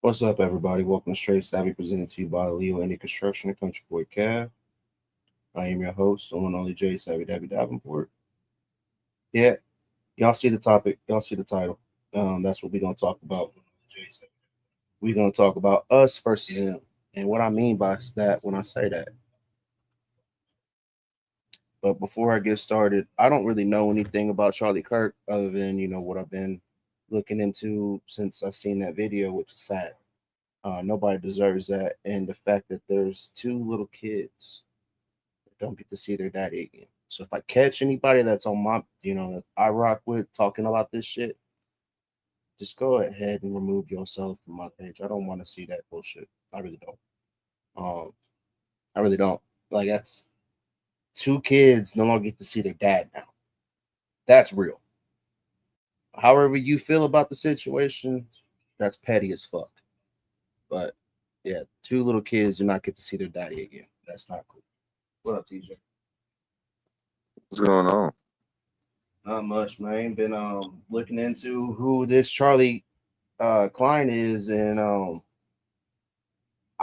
What's up, everybody? Welcome to Straight Savvy, presented to you by Leo Indie Construction and Country Boy Cav. I am your host, the one and only J Savvy Dabby Davenport. Yeah, y'all see the topic, y'all see the title. That's what we're gonna talk about. We're gonna talk about us versus him, and what I mean by that when I say that. But before I get started, I don't really know anything about Charlie Kirk other than what I've been looking into since I seen that video, which is sad. Nobody deserves that, and the fact that there's two little kids that don't get to see their daddy again. So if I catch anybody that's on my, that I rock with talking about this shit, just go ahead and remove yourself from my page. I don't want to see that bullshit. I really don't. I really don't. Like, that's two kids no longer get to see their dad now. That's real. However you feel about the situation, that's petty as fuck. But yeah, two little kids do not get to see their daddy again. That's not cool. What up, TJ? What's going on? Not much, man. Been looking into who this Charlie Klein is, and I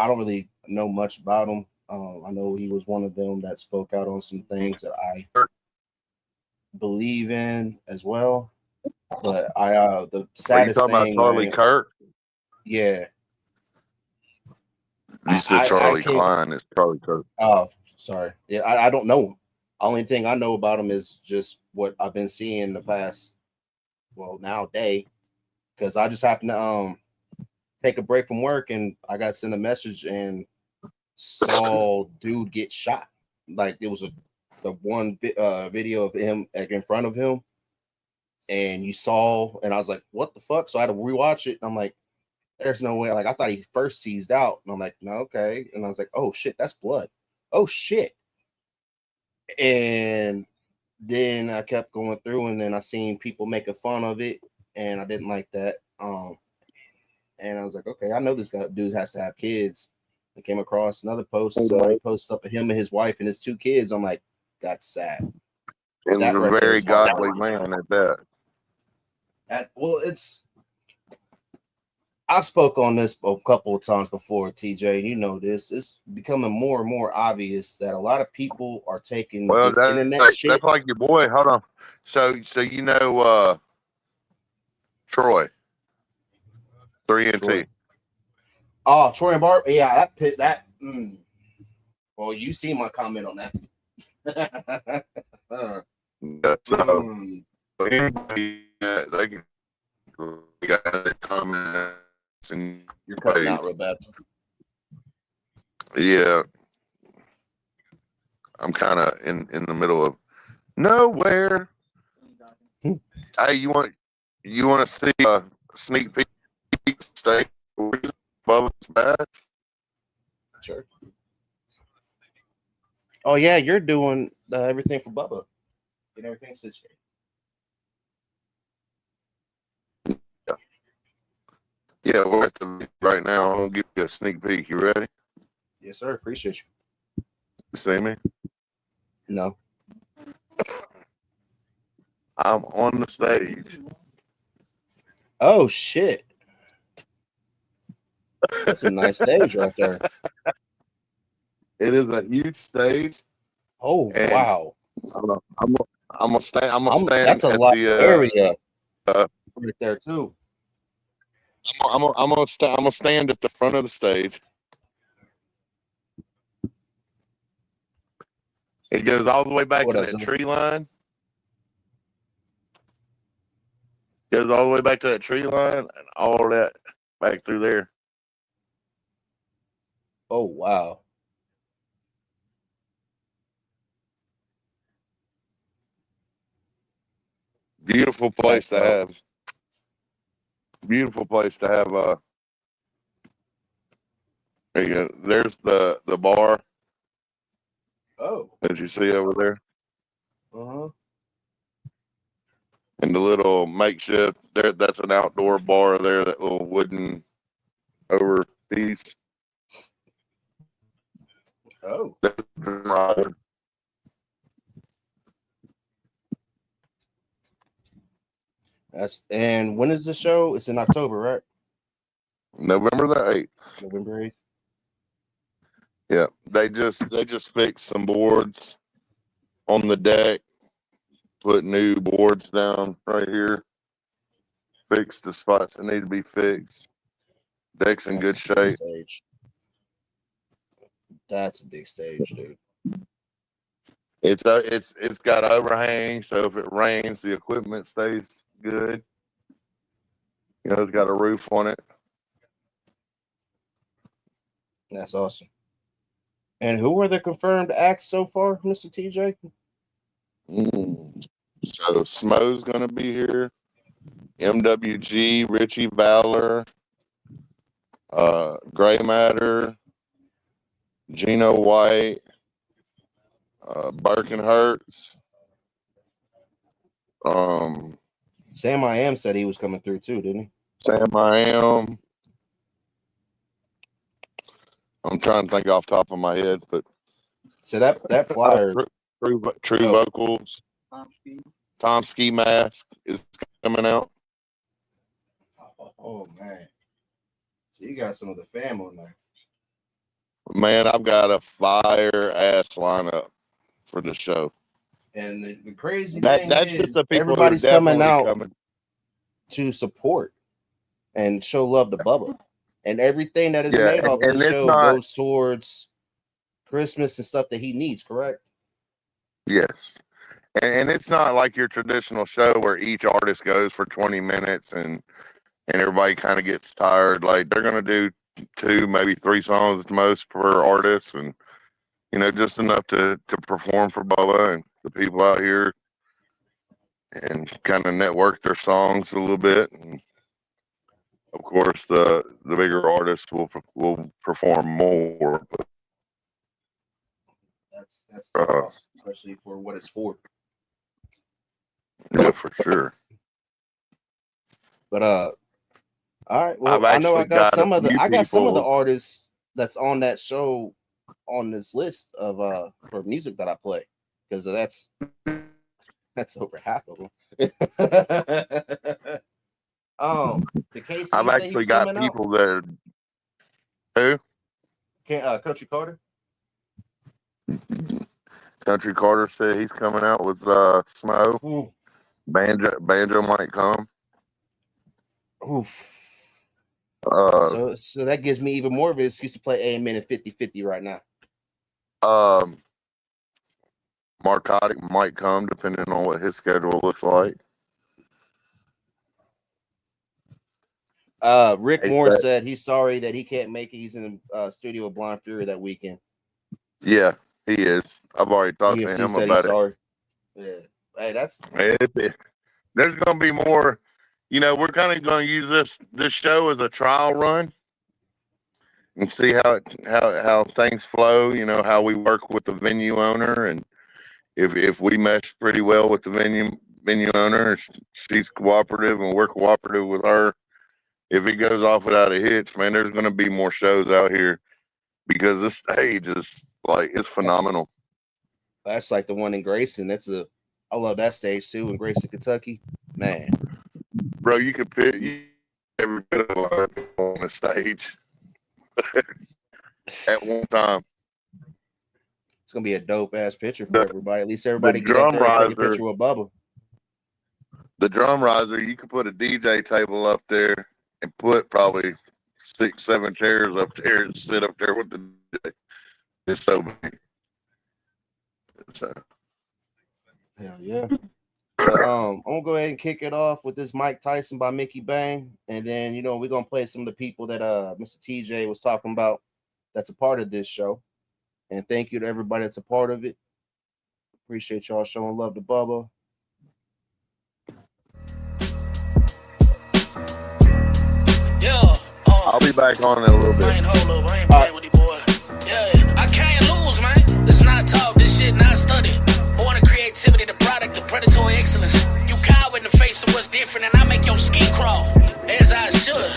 don't really know much about him. I know he was one of them that spoke out on some things that I believe in as well. But the Are you saddest talking about thing, Charlie man, Kirk? yeah, You said I Charlie can't. Klein. It's Charlie Kirk. Oh, sorry. Yeah, I don't know him. Only thing I know about him is just what I've been seeing the past, well, now day, because I just happened to take a break from work and I got sent a message and saw dude get shot. Like it was the one video of him like in front of him, and you saw, and I was like, what the fuck? So I had to rewatch it. And I'm like, there's no way. Like I thought he first seized out, and I'm like, no, okay. And I was like, oh shit, that's blood. Oh shit. And then I kept going through, and then I seen people making fun of it, and I didn't like that. And I was like, okay, I know this dude has to have kids. I came across another post. Somebody posted up of him and his wife and his two kids. I'm like, that's sad. And That a right there very is godly heartbreaking. man at that. Well, I've spoke on this a couple of times before, TJ. And you know this. It's becoming more and more obvious that a lot of people are taking Well, this internet shit. that's like your boy. Hold on. So you know Troy 3 and T. Troy. Oh, Troy and Barb. Yeah, that pit. That. Well, you see my comment on that. Yeah, so anybody they can got their comments and You're cutting out real bad. yeah, I'm kind of in the middle of nowhere. Hey, you want to see a sneak peek steak? Bubba's bad. Sure. Oh yeah, you're doing everything for Bubba. Get everything situated. Yeah, we're at the right now. I'm gonna give you a sneak peek. You ready? Yes, sir. Appreciate you. You see me? No. I'm on the stage. Oh shit. That's a nice stage right there. It is a huge stage. Oh wow. I'm gonna stand. That's a at lot the. of area right there too. I'm gonna stand at the front of the stage. It goes all the way back What to up, that son? tree line. Goes all the way back to that tree line and all that back through there. Oh wow. Beautiful place That's to have. Beautiful place to have. There you go. There's the bar Oh. that you see over there, Uh-huh. and the little makeshift there. That's an outdoor bar there. That little wooden over piece. Oh. Right. And when is the show? It's in October, right? November the 8th. November 8th. Yeah, they just fixed some boards on the deck, put new boards down right here, fixed the spots that need to be fixed. Deck's in good shape. Stage. That's a big stage, dude. It's got overhang, so if it rains, the equipment stays good. You know, it's got a roof on it. That's awesome. And who are the confirmed acts so far, Mr. TJ? So Smo's gonna be here. MWG, Richie Valor, Gray Matter, Gino White, Birkenhertz. Sam I Am said he was coming through too, didn't he? Sam I Am. I'm trying to think off the top of my head, but so that flyer, True Vocals, Tom Ski Mask is coming out. Oh man, so you got some of the fam on there. Man, I've got a fire ass lineup for the show. And the crazy thing is, everybody's coming out to support and show love to Bubba. And everything that is made off the show goes towards Christmas and stuff that he needs, correct? Yes. And it's not like your traditional show where each artist goes for 20 minutes and everybody kind of gets tired. Like, they're going to do 2, maybe 3 songs at the most per artist, and, you know, just enough to perform for Bubba and the people out here and kind of network their songs a little bit. And of course, the bigger artists will perform more. But that's awesome, especially for what it's for. Yeah, for sure. But all right. Well, I know I got some of the artists that's on that show on this list of for music that I play, because that's over half of them. The KC I've actually got people that who? Country Carter. Country Carter said he's coming out with Smo. Ooh. Banjo might come. Oof. So that gives me even more of an excuse to play Amen and 50-50 right now. Marcotic might come depending on what his schedule looks like. Rick Moore said he's sorry that he can't make it. He's in the studio with Blind Fury that weekend. Yeah, he is. I've already talked to him about it. Sorry. Yeah. Hey, there's going to be more. You know, we're kind of going to use this show as a trial run and see how things flow. You know, how we work with the venue owner, and if we mesh pretty well with the venue owner, she's cooperative and we're cooperative with her. If it goes off without a hitch, man, there's going to be more shows out here because this stage is it's phenomenal. That's like the one in Grayson. I love that stage too in Grayson, Kentucky. Man, bro, you could pit every bit of life on the stage at one time. It's gonna be a dope ass picture for everybody. At least everybody get up there and take a picture with Bubba. The drum riser, you could put a DJ table up there and put probably 6-7 chairs up there and sit up there with the DJ. It's so big. Hell yeah. So, I'm gonna go ahead and kick it off with this Mike Tyson by Mickey Bang, and then we're gonna play some of the people that Mr. TJ was talking about that's a part of this show. And thank you to everybody that's a part of it. Appreciate y'all showing love to Bubba. Yeah, I'll be back on in a little bit. Man, hold up, I ain't playing with you, boy. Yeah, I can't lose, man. Let's not talk, this shit not study. Born of creativity, the product of predatory excellence. You cower in the face of what's different, and I make your skin crawl, as I should.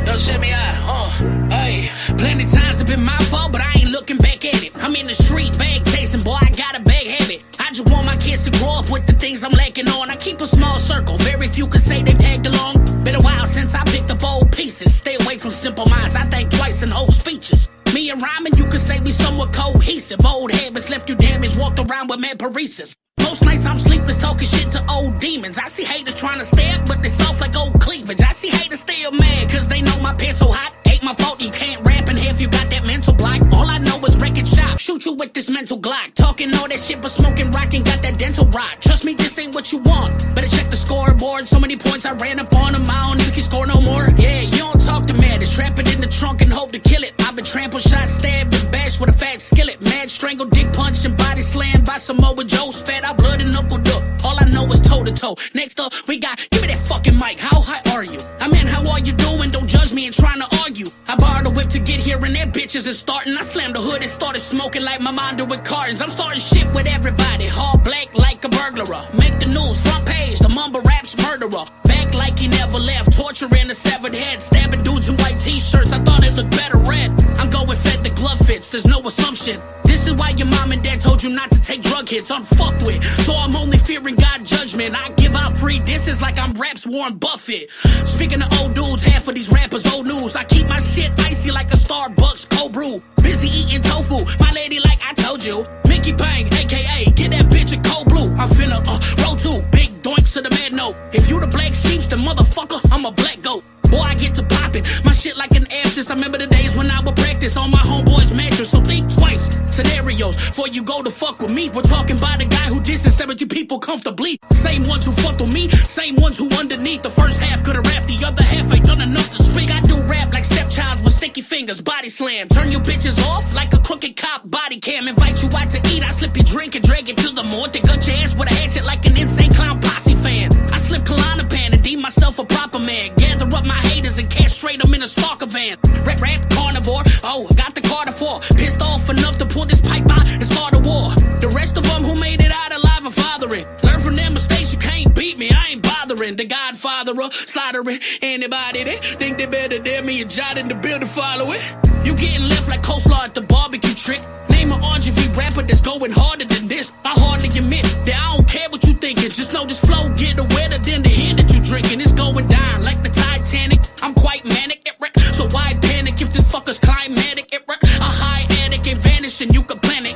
Yo, check me out, hey. Plenty times have been my fault, but I ain't looking back at it. I'm in the street, bag chasing, boy, I got a bag habit. I just want my kids to grow up with the things I'm lacking on. I keep a small circle, very few can say they tagged along. Been a while since I picked up old pieces. Stay away from simple minds, I think twice in whole speeches. Me and rhyming, you could say we somewhat cohesive. Old habits left you damaged, walked around with mad paresis. Most nights I'm sleepless, talking shit to old demons. I see haters trying to stay up, but they soft like old cleavage. I see haters still mad, cause they know my pants so hot. Ain't my fault, you can't rap in here if you got that mental block. All I know is wreck and shop, shoot you with this mental Glock. Talking all that shit, but smoking rock and got that dental rot. Trust me, this ain't what you want. Better check the scoreboard, so many points I ran up on them. I don't even can score no more. Yeah, you don't talk to mad, just trap it in the trunk and hope to kill it. I've been trampled, shot, stabbed, and bashed with a fat skillet. Mad strangled, dick punched, and body slammed by Samoa Joe. Spat out blood and knuckled up. All I know is toe to toe. Next up, we got, give me that fucking mic. How high are you? I mean, how are you doing? Don't judge me and trying to argue. I borrowed a whip to get here and that bitches is starting. I slammed the hood and started smoking like my mind with cartons. I'm starting shit with everybody. All black like a burglar. Make the news, front page, the mumble raps murderer. Back like he never left. Torturing a severed head. Stabbing dudes in white t-shirts. I thought it looked better red. I'm going fed, the glove fits. There's no assumption. This is why your mom and dad told you not to take drug hits. I'm fucked with. So I'm only fearing God judgment. I give out free disses like I'm raps Warren Buffett. Speaking of old dudes, half of these rappers old news. I keep my shit icy like a Starbucks cold brew. Busy eating tofu, my lady like I told you. Mickey Bang, aka get that bitch a cold blue. I'm finna roll two big doinks to the mad note. If you the black sheeps, then motherfucker, I'm a black goat. Boy, I get to poppin', my shit like an abscess. I remember the days when I would practice on my homeboy's mattress. So think twice, scenarios, before you go to fuck with me. We're talking about a guy who disses 70 people comfortably. Same ones who fucked with me, same ones who underneath. The first half could've rapped, the other half ain't done enough to speak. I do rap like stepchilds with sticky fingers, body slam. Turn your bitches off like a crooked cop body cam. Invite you out to eat, I slip your drink and drag it to the morgue. They gut your ass with a hatchet like an insane clown posse fan. I slip Klonopin and deem myself a proper man. Gather up my haters and castrate them in a stalker van. Rap carnivore, oh, got the Carter 4. Pissed off enough to pull this pipe out and start a war. The rest of them who made it out alive are fathering. Learn from their mistakes, you can't beat me, I ain't bothering. The Godfatherer, slaughtering anybody that think they better than me and jotting the bill to follow it. You getting left like coleslaw at the barbecue trick. Name an RGV rapper that's going harder than this. I hardly admit that I don't care what you thinking. Just know this flow get wetter than the hand that you drinking. It's going down like the Titanic. I'm quite manic, so why panic if this fucker's climatic? A high attic and vanish and you can plan it.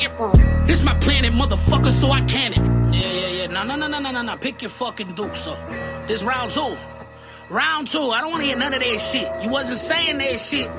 This my planet, motherfucker, so I can it. Yeah. No. Pick your fucking duke, so. This round two. Round two, I don't want to hear none of that shit. You wasn't saying that shit.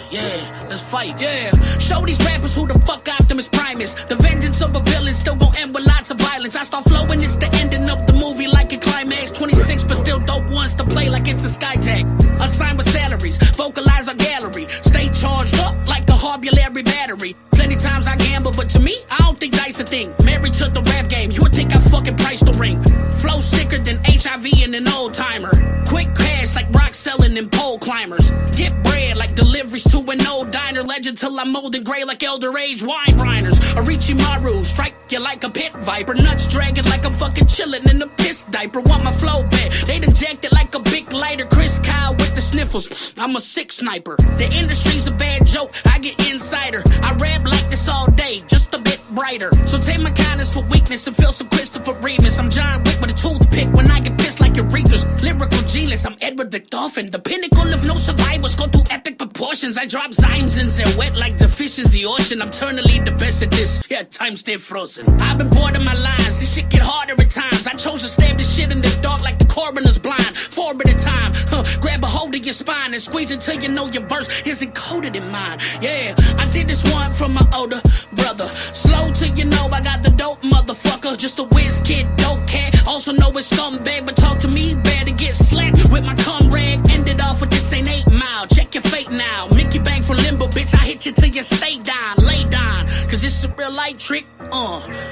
Yeah, let's fight, yeah. Show these rappers who the fuck Optimus Prime is. The vengeance of a villain still gon' end with lots of violence. I start flowing, it's the ending of the movie like a climax. 26, but still dope ones to play like it's a skyjack. Unsigned with salaries, vocalize our gallery. Stay charged up like a harbulary battery. Plenty times I gamble, but to me, I don't think dice a thing. Married to the rap game, you would think I fucking priced the ring. Flow sicker than HIV and an old timer. Quick cash like rock selling and pole climbers. Get bread like deliveries to an old diner. Legend till I'm old and gray like elder age wine grinders. Orochimaru, strike you like a pit viper. Nuts dragging like I'm fucking chillin' in a piss diaper. Want my flow back, they'd inject it like a big lighter. Chris Kyle with the sniffles, I'm a sick sniper. The industry's a bad joke, I get insider. I rap like this all day, just a bit brighter. So take my kindness for weakness and feel some Christopher Reeves. I'm John Wick with a toothpick when I get pissed like urethras. Lyrical genius, I'm Edward the Dolphin. The pinnacle of no survivors, go through epic proportions. I drop zymes and they're wet like deficiency ocean. I'm eternally the best at this, yeah, time stay frozen. I've been bored of my lines, this shit get harder at times. I chose to stab this shit in the dark like the coroner's blind. 4 at a time, grab a hold of your spine and squeeze until you know your verse isn't coded in mine. Yeah, I did this one from my older brother. Slow till you know I got the dope, motherfucker. Just a whiz kid, dope cat. Also know it's scumbag, but talk to me, better get slapped with my cum rag. Ended off with this ain't 8 Mile. Check your fate now. Mickey Bang for limbo, bitch. I hit you till you stay down, lay down. Cause it's a real light trick.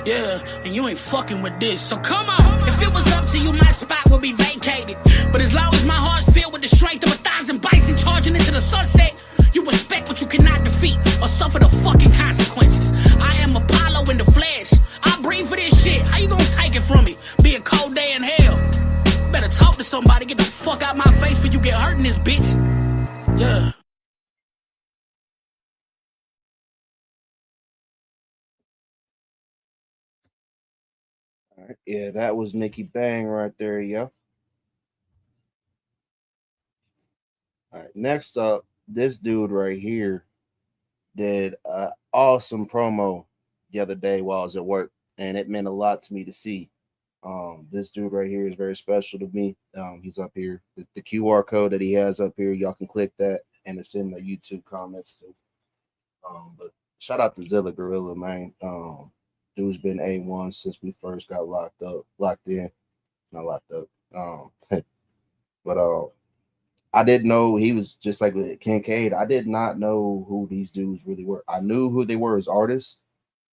Yeah, and you ain't fucking with this. So come on. If it was up to you, my spot would be vacated. But as long as my heart's filled with the strength of 1,000 bison charging into the sunset, you respect what you cannot defeat or suffer the fucking consequences. I am Apollo in the flesh. I breathe for this shit. How you gonna take it from me? Be a cold day in hell. Better talk to somebody. Get the fuck out my face before you get hurt in this bitch. Yeah. All right. Yeah, that was Mickey Bang right there, yo. All right, next up, this dude right here did an awesome promo the other day while I was at work, and it meant a lot to me to see. This dude right here is very special to me. He's up here. The QR code that he has up here, y'all can click that, and it's in the YouTube comments too. But shout out to Zilla Gorilla, man. Dude's been A1 since we first got locked in. Not locked up. But I didn't know he was just like with Kincaid. I did not know who these dudes really were. I knew who they were as artists,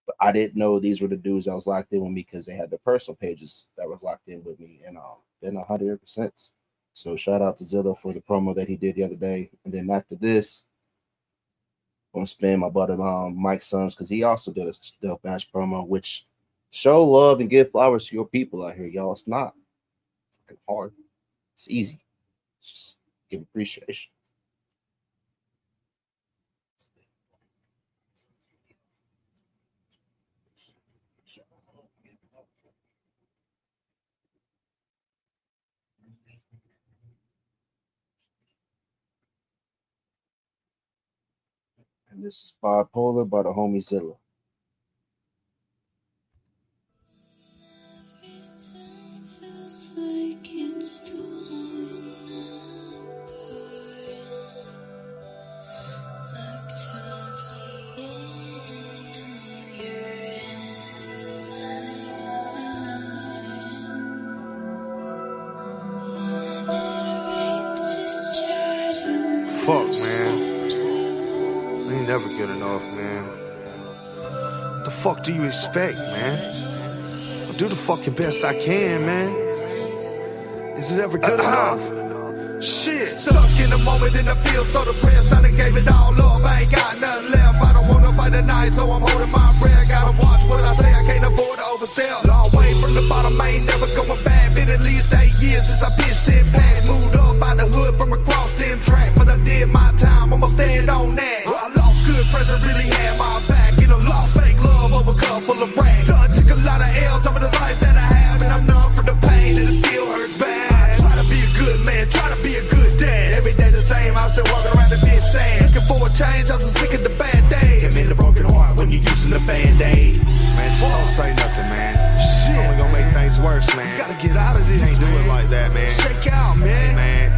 but I didn't know these were the dudes that was locked in with me because they had their personal pages that was locked in with me, and been 100%. So shout out to Zilla for the promo that he did the other day. And then after this, I'm gonna spin my buddy Mike Sons because he also did a dope ass promo, which show love and give flowers to your people out here, y'all. It's not fucking hard. It's easy. It's just give appreciation. And this is Bipolar by the homie Zilla. Fuck, man. I ain't never good enough, man. What the fuck do you expect, man? I'll do the fucking best I can, man. Is it ever good enough? Shit. Stuck in the moment and I feel so depressed. I done gave it all up. I ain't got nothing left. I don't wanna fight the night, so I'm holding my breath. Gotta watch what I say. I can't afford to overstep. Long way from the bottom. I ain't never going back. Been at least 8 years since I pitched 10 packs. Moved up by the hood from across 10 tracks. But I did my time. I'ma stand on that. I lost good friends that really had my back. In a lost fake love of a couple of rags. Done took a lot of L's over the life that I have. And I'm numb for the pain and it still hurts bad. Try to be a good man. Try to be a good dad. Every day the same. I'm still walking around a bit sad. Looking for a change. I'm just sick of the bad days. I'm in the broken heart when you're using the band-aid. Man, just don't say nothing, man. Shit. Only gonna make things worse, man. You gotta get out of this, can't do it like that, man. Shake out, man. Hey, man.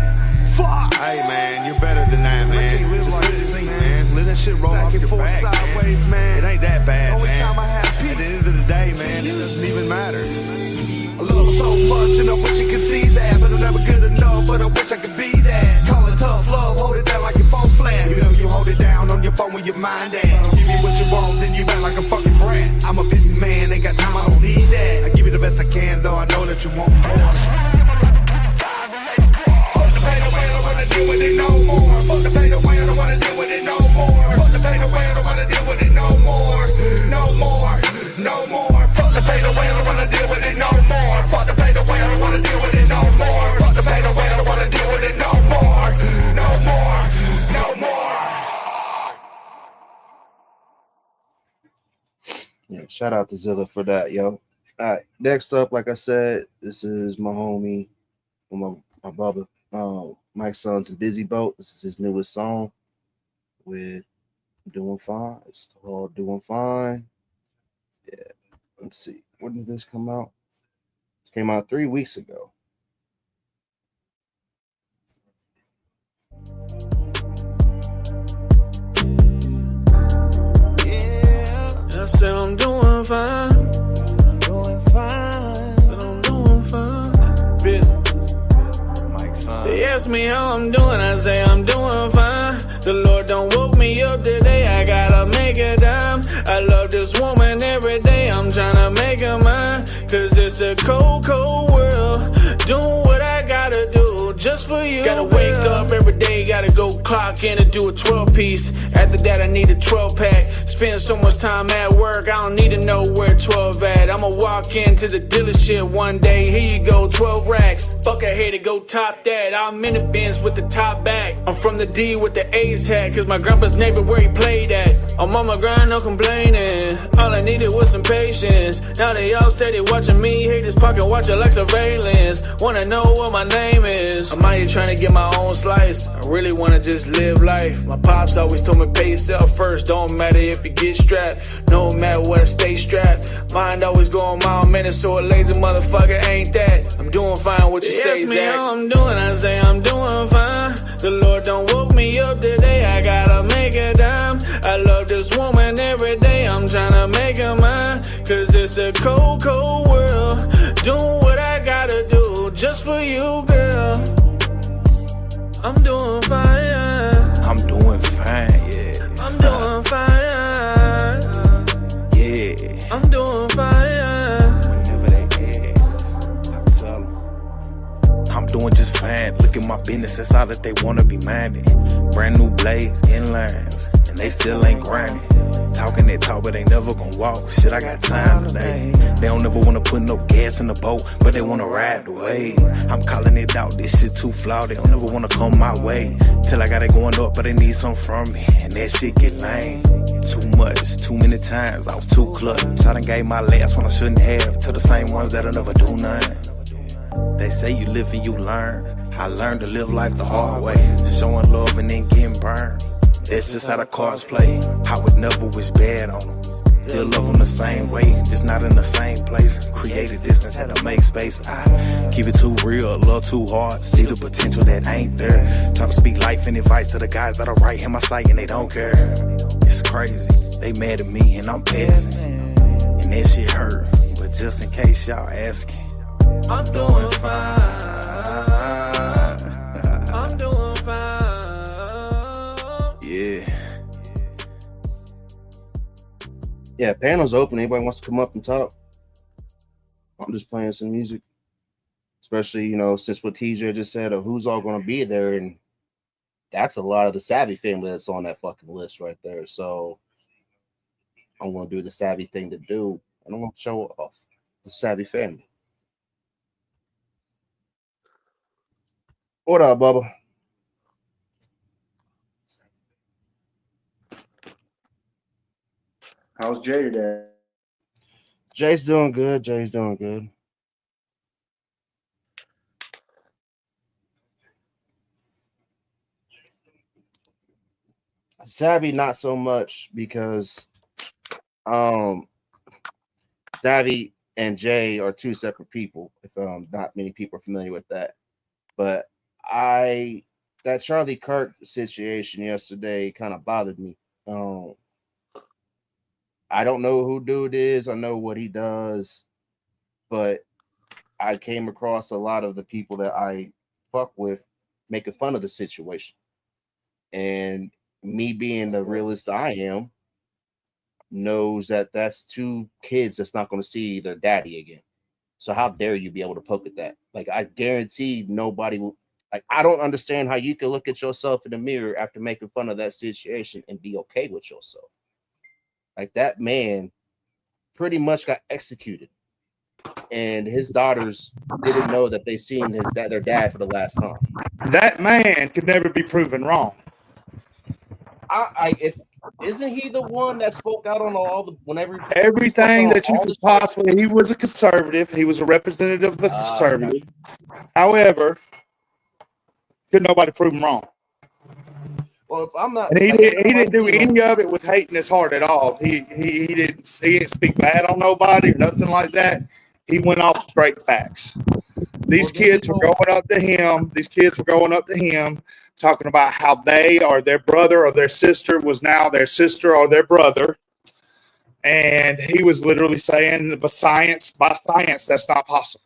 Fuck. Hey, man, you're better than that, man. Just like let it sink, man. Let that shit roll back off your back, sideways, man. It ain't that bad, only man. Time I have peace. At the end of the day, man, it doesn't even matter. I love her so much, and I wish you could see that. But I'm never good enough, but I wish I could be that. Call it tough love, hold it down like your phone flat. You know you hold it down on your phone with your mind at. Give me what you want, then you act like a fucking brat. I'm a busy man, ain't got time, I don't need that. I give you the best I can, though I know that you want more. Fuck the pain away, I don't wanna deal with it no more. Fuck the pain away, I don't wanna deal with it no more. Fuck the pain away, I don't wanna deal with it no more. No more, no more. Fuck the pain away, I don't wanna deal with it no more. Fuck the pain away, I don't wanna deal with it no more. Fuck the pain away, I don't wanna deal with it no more. No more, no more. Yeah, shout out to Zilla for that, yo. All right, next up, like I said, this is my homie, my brother, Mike Sons and Busy Boat. This is his newest song with Doing Fine. It's called Doing Fine. Yeah, let's see. When did this come out? It came out 3 weeks ago. I said I'm doing fine. Doing fine. But I'm doing fine. Busy. Mike Son. They ask me how I'm doing, I say I'm doing fine. The Lord don't woke me up today, I gotta make a dime. I love this woman every day, I'm tryna make her mine. Cause it's a cold, cold world. Doing what I gotta do just for you. Gotta wake up every day, gotta go clock in and do a 12-piece. After that I need a 12-pack. Spend so much time at work, I don't need to know where 12 at. I'ma walk into the dealership one day, here you go, 12 racks. Fuck, I hate to go top that. I'm in the Benz with the top back. I'm from the D with the A's hat, cause my grandpa's neighbor where he played at. I'm on my grind, no complaining. All I needed was with some patience. Now they all steady watching me. Haters pocket watching like surveillance. Wanna know what my name is. I'm out here trying to get my own slice. I really wanna just live life. My pops always told me pay yourself first. Don't matter if you get strapped. No matter what, I stay strapped. Mind always going mile a minute, so a lazy motherfucker ain't that. I'm doing fine, what you say, Zach? Ask me how I'm doing, I say I'm doing fine. The Lord don't woke me up today, I gotta make a dime. I love this woman every day, I'm tryna make her mine. Cause it's a cold, cold world. Doing what I gotta do, just for you, girl. I'm doing fine. I'm doing fine, yeah. I'm doing fine. Yeah. I'm doing fine. Whenever they ask, I tell them I'm doing just fine. Look at my business, that's all that they wanna be minded. Brand new blades, inlines, and they still ain't grinding. Talking that talk, but they never gon' walk. Shit, I got time today. They don't ever wanna put no gas in the boat, but they wanna ride the wave. I'm calling it out, this shit too flawed. They don't ever wanna come my way. Till I got it going up, but they need something from me, and that shit get lame. Too much, too many times, I was too clutch. I done gave my last when I shouldn't have, to the same ones that'll never do nothing. They say you live and you learn. I learned to live life the hard way, showing love and then getting burned. That's just how the cards play. I would never wish bad on them. Still love them the same way, just not in the same place. Created distance, had to make space. I keep it too real, love too hard. See the potential that ain't there. Try to speak life and advice to the guys that are right in my sight and they don't care. It's crazy, they mad at me and I'm passing, and that shit hurt. But just in case y'all asking, I'm doing fine. I'm doing fine. Yeah, panel's open. Anybody wants to come up and talk? I'm just playing some music. Especially, you know, since what TJ just said of who's all going to be there. And that's a lot of the Savvy family that's on that fucking list right there. So I'm going to do the Savvy thing to do. And I'm going to show off the Savvy family. What up, Bubba? How's Jay today? Jay's doing good. Jay's doing good. Savvy, not so much because Savvy and Jay are two separate people. If not many people are familiar with that, but that Charlie Kirk situation yesterday kind of bothered me. I don't know who dude is. I know what he does, but I came across a lot of the people that I fuck with making fun of the situation. And me being the realist I am, knows that that's two kids that's not going to see their daddy again. So how dare you be able to poke at that? Like, I guarantee nobody will. Like, I don't understand how you can look at yourself in the mirror after making fun of that situation and be okay with yourself. Like, that man pretty much got executed, and his daughters didn't know that they seen their dad for the last time. That man could never be proven wrong. If isn't he the one that spoke out on all the everything that you could possibly? He was a conservative. He was a representative of the conservative. However, could nobody prove him wrong? Well, if I'm not, and he didn't do any of it with hating his heart at all. He didn't speak bad on nobody or nothing like that. He went off straight facts. These kids were going up to him. These kids were going up to him, talking about how they or their brother or their sister was now their sister or their brother. And he was literally saying, by science, that's not possible.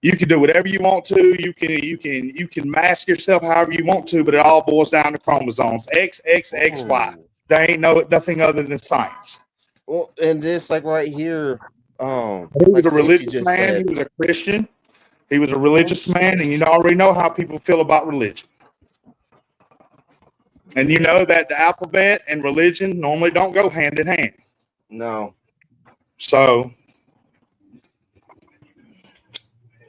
You can do whatever you want to. You can mask yourself however you want to, but it all boils down to chromosomes. X, X, X, Y. There ain't nothing other than science. Well, and this, like right here, he was a religious man. He was a Christian. He was a religious man, and you already know how people feel about religion. And you know that the alphabet and religion normally don't go hand in hand. No. So,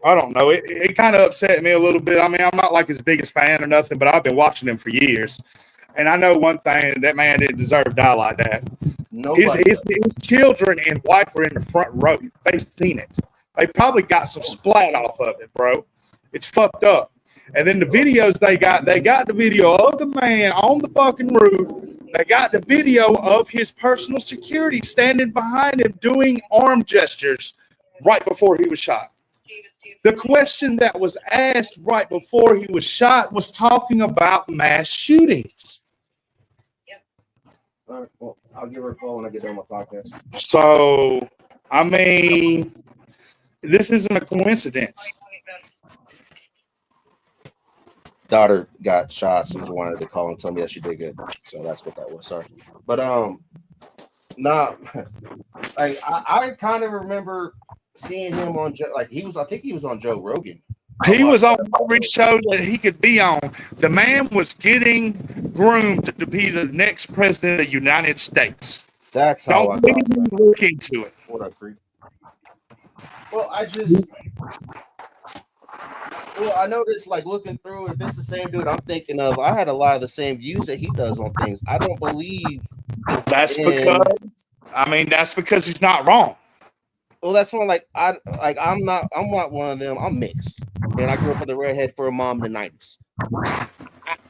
I don't know. It kind of upset me a little bit. I mean, I'm not like his biggest fan or nothing, but I've been watching him for years. And I know one thing, that man didn't deserve to die like that. Nobody. His children and wife were in the front row. They've seen it. They probably got some splat off of it, bro. It's fucked up. And then the videos they got the video of the man on the fucking roof. They got the video of his personal security standing behind him doing arm gestures right before he was shot. The question that was asked right before he was shot was talking about mass shootings. All right, well, I'll give her a call when I get done with my podcast. So, I mean, this isn't a coincidence. Daughter got shot, so I wanted to call and tell me that she did good. So that's what that was. Sorry, but nah, like I kind of remember seeing him on like he was. I think he was on Joe Rogan. He was on every show that he could be on. The man was getting groomed to be the next president of the United States. That's how Don't even look into it. What up, Creek? Well, I noticed, like, looking through, if it's the same dude I'm thinking of, I had a lot of the same views that he does on things. I don't believe that's because he's not wrong. Well, that's one I'm not one of them. I'm mixed. And I grew up with a redhead for a mom in the 90s.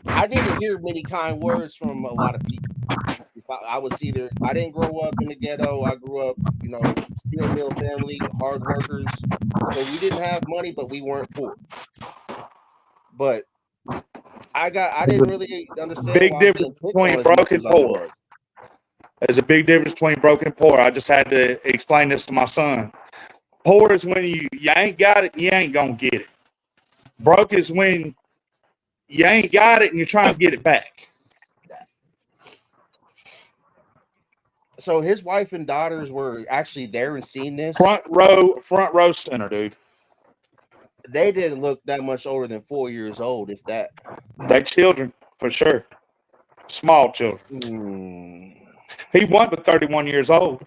I didn't hear many kind words from a lot of people. I didn't grow up in the ghetto. I grew up, steel mill family, hard workers. So we didn't have money, but we weren't poor. But I didn't really understand. Big difference between broke and poor. There's a big difference between broke and poor. I just had to explain this to my son. Poor is when you ain't got it, you ain't gonna get it. Broke is when you ain't got it and you're trying to get it back. So his wife and daughters were actually there and seen this. Front row center, dude. They didn't look that much older than 4 years old, if that. They children, for sure. Small children. He won but 31 years old.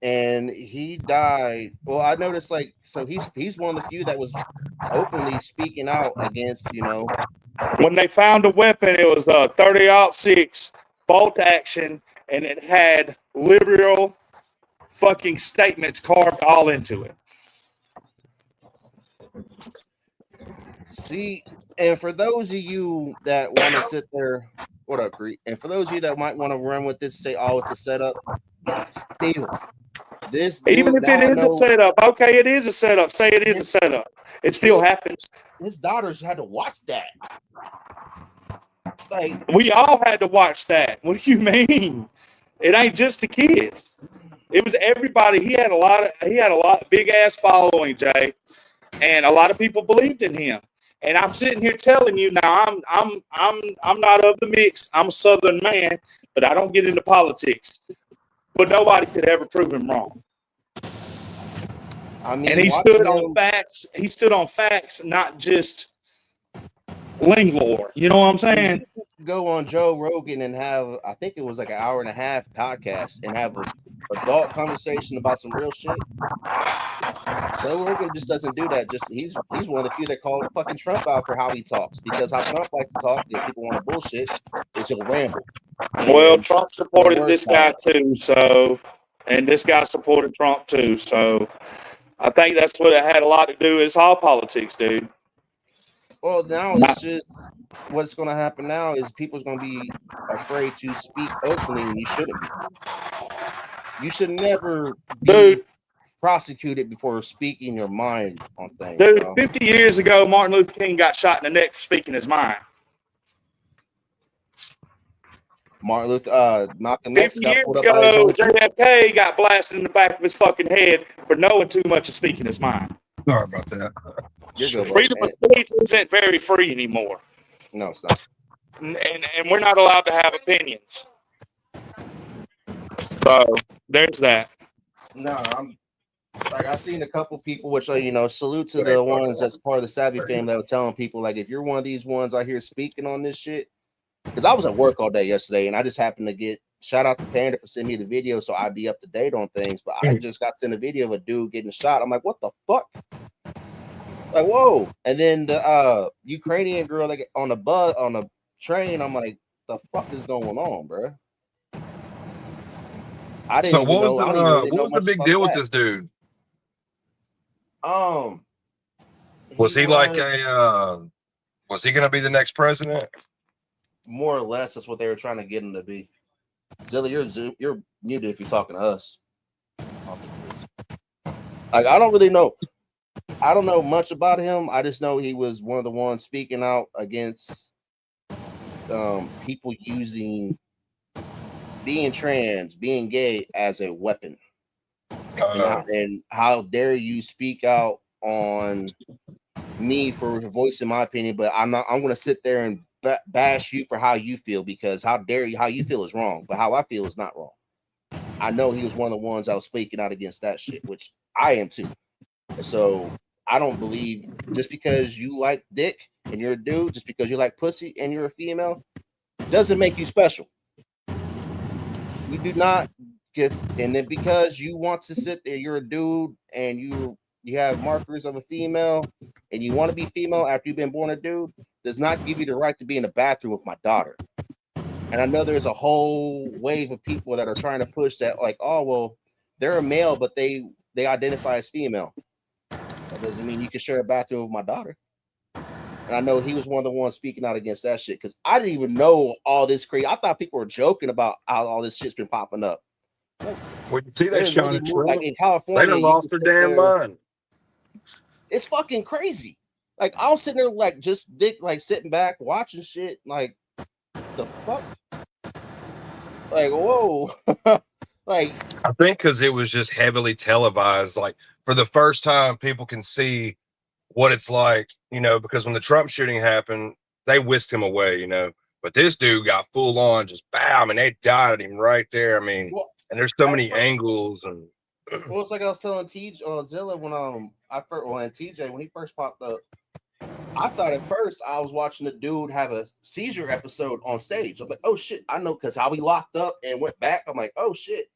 And he died. Well, I noticed, he's one of the few that was openly speaking out against, When they found a weapon, it was a 30-06 bolt action, and it had liberal fucking statements carved all into it. See, and for those of you that want to sit there, what up, Creek? And for those of you that might want to run with this, say, oh, it's a setup, still. Even if it is a setup, okay, it is a setup. Say it is a setup. It still happens. His daughters had to watch that. We all had to watch that. What do you mean? It ain't just the kids. It was everybody. He had a lot big ass following, Jay, and a lot of people believed in him. And I'm sitting here telling you now, I'm not of the mix. I'm a Southern man, but I don't get into politics. But nobody could ever prove him wrong. I mean, and he stood on facts. He stood on facts, not just linglore. You know what I'm saying? Go on Joe Rogan and have, I think it was like an hour and a half podcast, and have an adult conversation about some real shit. Joe Rogan just doesn't do that. Just he's one of the few that call fucking Trump out for how he talks, because how Trump likes to talk, if people want to bullshit, is he'll ramble. Well, Trump supported this guy too, and this guy supported Trump too, so I think that's what it had a lot to do. It's all politics, dude. Well, now it's just what's going to happen now is people's going to be afraid to speak openly, and you shouldn't be. You should never be prosecuted before speaking your mind on things. Dude, 50 years ago, Martin Luther King got shot in the neck for speaking his mind. Malcolm X 50 years ago, JFK got blasted in the back of his fucking head for knowing too much and speaking his mind. Sorry about that. Freedom of speech isn't very free anymore. No, it's not. And we're not allowed to have opinions. So there's that. No, I've seen a couple people, which salute to the ones that's part of the Savvy family that were telling people, like, if you're one of these ones out here speaking on this shit, because I was at work all day yesterday, and I just happened to get shout out to Panda for sending me the video so I'd be up to date on things. But I just got sent a video of a dude getting shot. I'm like, what the fuck? Like, whoa. And then the Ukrainian girl on a train. I'm like, the fuck is going on, bro? I didn't So even know. I don't even really what know was the much big about deal with that. this dude? Was he like a was he gonna be the next president? More or less, that's what they were trying to get him to be. Zilla, you're muted if you're talking to us. Like, I don't really know. I don't know much about him. I just know he was one of the ones speaking out against people using being trans, being gay as a weapon. And how dare you speak out on me for voicing my opinion, but I'm going to sit there and bash you for how you feel, because how dare you, how you feel is wrong, but how I feel is not wrong. I know he was one of the ones that was speaking out against that shit, which I am too. So I don't believe just because you like dick and you're a dude, just because you like pussy and you're a female, doesn't make you special. You do not get, and then because you want to sit there, you're a dude and you have markers of a female and you want to be female after you've been born a dude, does not give you the right to be in the bathroom with my daughter. And I know there's a whole wave of people that are trying to push that, like, oh, well, they're a male, but they identify as female. That doesn't mean you can share a bathroom with my daughter. And I know he was one of the ones speaking out against that shit, because I didn't even know all this crazy. I thought people were joking about how all this shit's been popping up. Well, you see, they shot really at Trump. like in California, They done lost their damn mind. It's fucking crazy. Like, I was sitting there, like, just like sitting back watching shit, like, the fuck, like, whoa. Like, I think because it was just heavily televised. Like, for the first time, people can see what it's like, because when the Trump shooting happened, they whisked him away, But this dude got full on, just bam, and they died at him right there. I mean, well, and there's so many angles. And well, it's like I was telling Zilla when and TJ when he first popped up. I thought at first I was watching the dude have a seizure episode on stage. I'm like, oh shit, I know, because how he locked up and went back. I'm like, oh shit.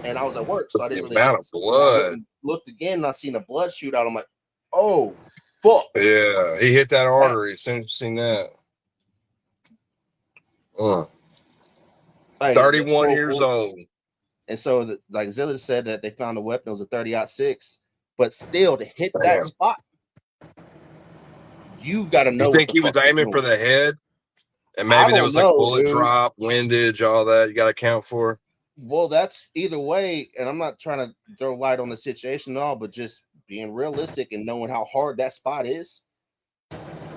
And I was at work, so I didn't really. Amount of blood. Looked again, and I seen the blood shoot out. I'm like, oh fuck. Yeah, he hit that artery. Seen that. 31 years old. And so, like Zilla said, that they found a weapon. It was a 30-06, but still to hit that spot, you got to know. You think he was aiming for the head, and maybe there was like bullet drop, windage, all that you got to account for. Well, that's either way, and I'm not trying to throw light on the situation at all, but just being realistic and knowing how hard that spot is.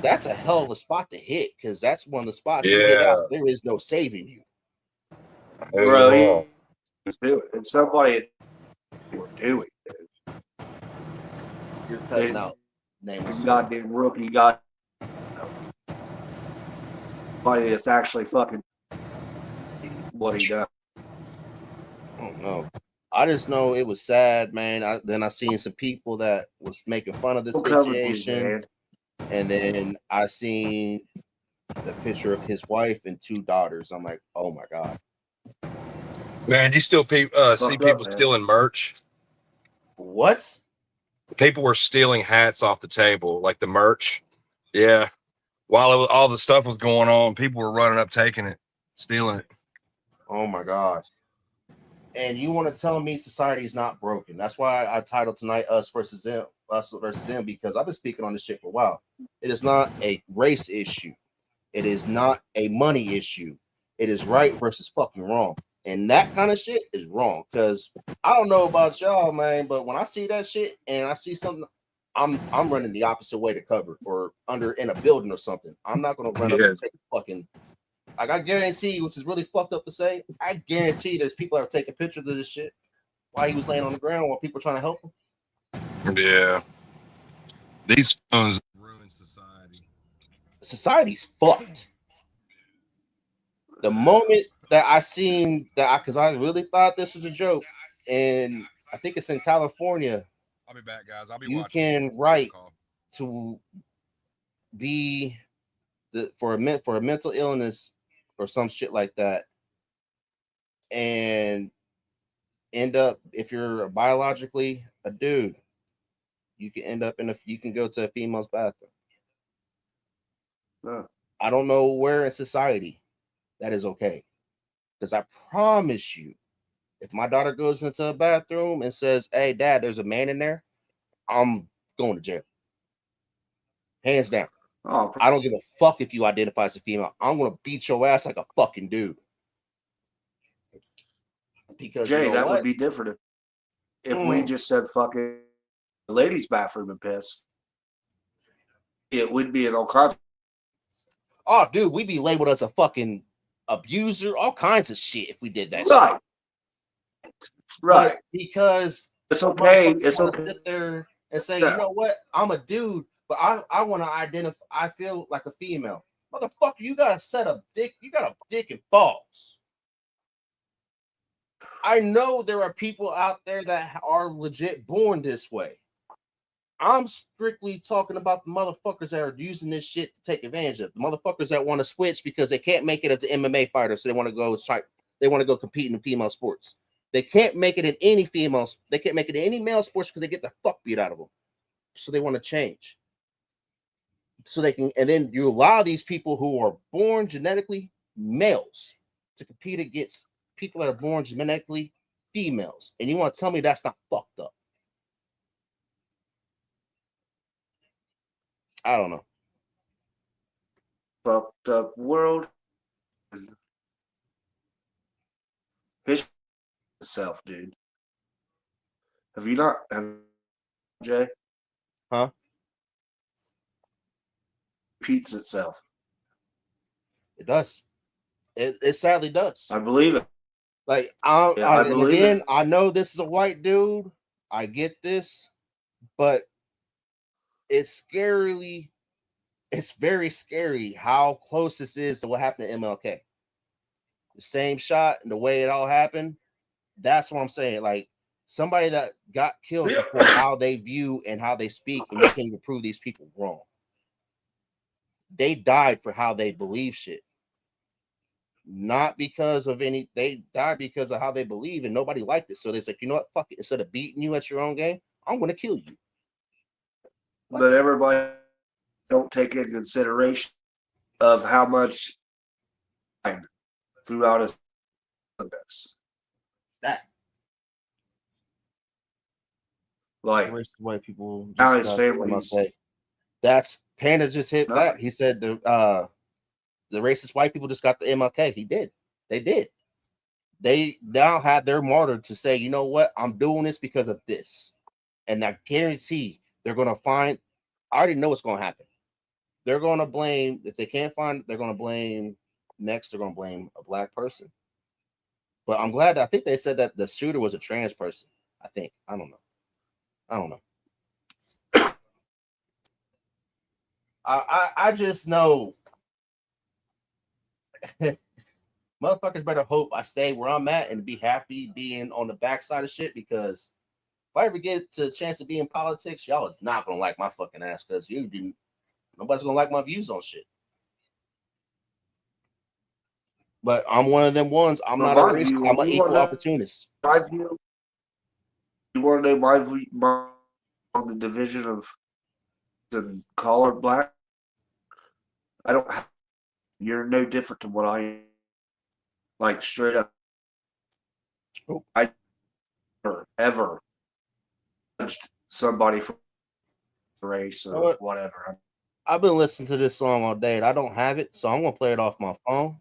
That's a hell of a spot to hit, because that's one of the spots you hit out. There is no saving you, bro. It's somebody we're doing. You're cutting out. Nameless. Goddamn rookie got somebody that's actually fucking what he does. I don't know. I just know it was sad, man. Then I seen some people that was making fun of the situation, and then I seen the picture of his wife and 2 daughters. I'm like, oh my god, man! Do you still see people stealing merch? What? People were stealing hats off the table, like the merch. Yeah, while all the stuff was going on, people were running up, taking it, stealing it. Oh my god. And you want to tell me society is not broken? That's why I titled tonight Us versus Them, because I've been speaking on this shit for a while. It is not a race issue. It is not a money issue. It is right versus fucking wrong. And that kind of shit is wrong, because I don't know about y'all, man, but when I see that shit and I see something, I'm running the opposite way to cover, or under in a building or something. I'm not going to run up and take fucking. Like, I guarantee, which is really fucked up to say, I guarantee there's people that are taking pictures of this shit while he was laying on the ground while people were trying to help him. Yeah. These phones ruin society. Society's fucked. The moment that I seen that, because I really thought this was a joke, and I think it's in California. I'll be back, guys. I'll be you watching. You can write to be for a mental illness or some shit like that, and end up, if you're biologically a dude, you can end up you can go to a female's bathroom. I don't know where in society that is okay. Because I promise you, if my daughter goes into a bathroom and says, "Hey, Dad, there's a man in there," I'm going to jail. Hands down. Oh, I don't give a fuck if you identify as a female. I'm gonna beat your ass like a fucking dude. Because Jay, you know that would what? be different if we just said fucking the ladies' bathroom and piss. It would be an all kinds. Oh, dude, we'd be labeled as a fucking abuser, all kinds of shit if we did that Right. shit. Right. But because It's okay. It's want to okay. sit there and say, Yeah. you know what? I'm a dude, but I want to identify. I feel like a female. Motherfucker, you got a set of dick. You got a dick and balls. I know there are people out there that are legit born this way. I'm strictly talking about the motherfuckers that are using this shit to take advantage of. The motherfuckers that want to switch because they can't make it as an MMA fighter, so they want to go they want to go compete in female sports. They can't make it in any females. They can't make it in any male sports because they get the fuck beat out of them. So they want to change. So they can, and then you allow these people who are born genetically males to compete against people that are born genetically females. And you want to tell me that's not fucked up? I don't know. Fucked up world. His itself, dude. Have you not? Jay? Huh? Repeats itself. It does. It sadly does. I believe it. Like I and believe again, it. I know this is a white dude. I get this, but it's scarily, it's very scary how close this is to what happened to MLK. The same shot and the way it all happened. That's what I'm saying. Like somebody that got killed for how they view and how they speak, and we can't even prove these people wrong. They died for how they believe shit. Not because of any, they died because of how they believe, and nobody liked it. So they're like, you know what, fuck it. Instead of beating you at your own game, I'm gonna kill you. But everybody don't take into consideration of how much time throughout his this. That Like racist white people just how his got family's MLK. That's Panda just hit nothing. that. He said the racist white people just got the MLK. He did. They did. They now had their martyr to say, you know what, I'm doing this because of this. And I guarantee they're gonna find, I already know what's gonna happen. They're gonna blame, if they can't find, they're gonna blame next, they're gonna blame a black person. But I'm glad that I think they said that the shooter was a trans person. I think. I don't know. I just know motherfuckers better hope I stay where I'm at and be happy being on the backside of shit, because if I ever get to a chance to be in politics, y'all is not gonna like my fucking ass, because nobody's gonna like my views on shit. But I'm one of them ones. I'm not a racist. I'm an equal opportunist. My view. You want to know my view on the division of the color black? I don't. You're no different to what I am. Like straight up. Oh. I never ever judged somebody for race or whatever. I've been listening to this song all day and I don't have it, so I'm gonna play it off my phone.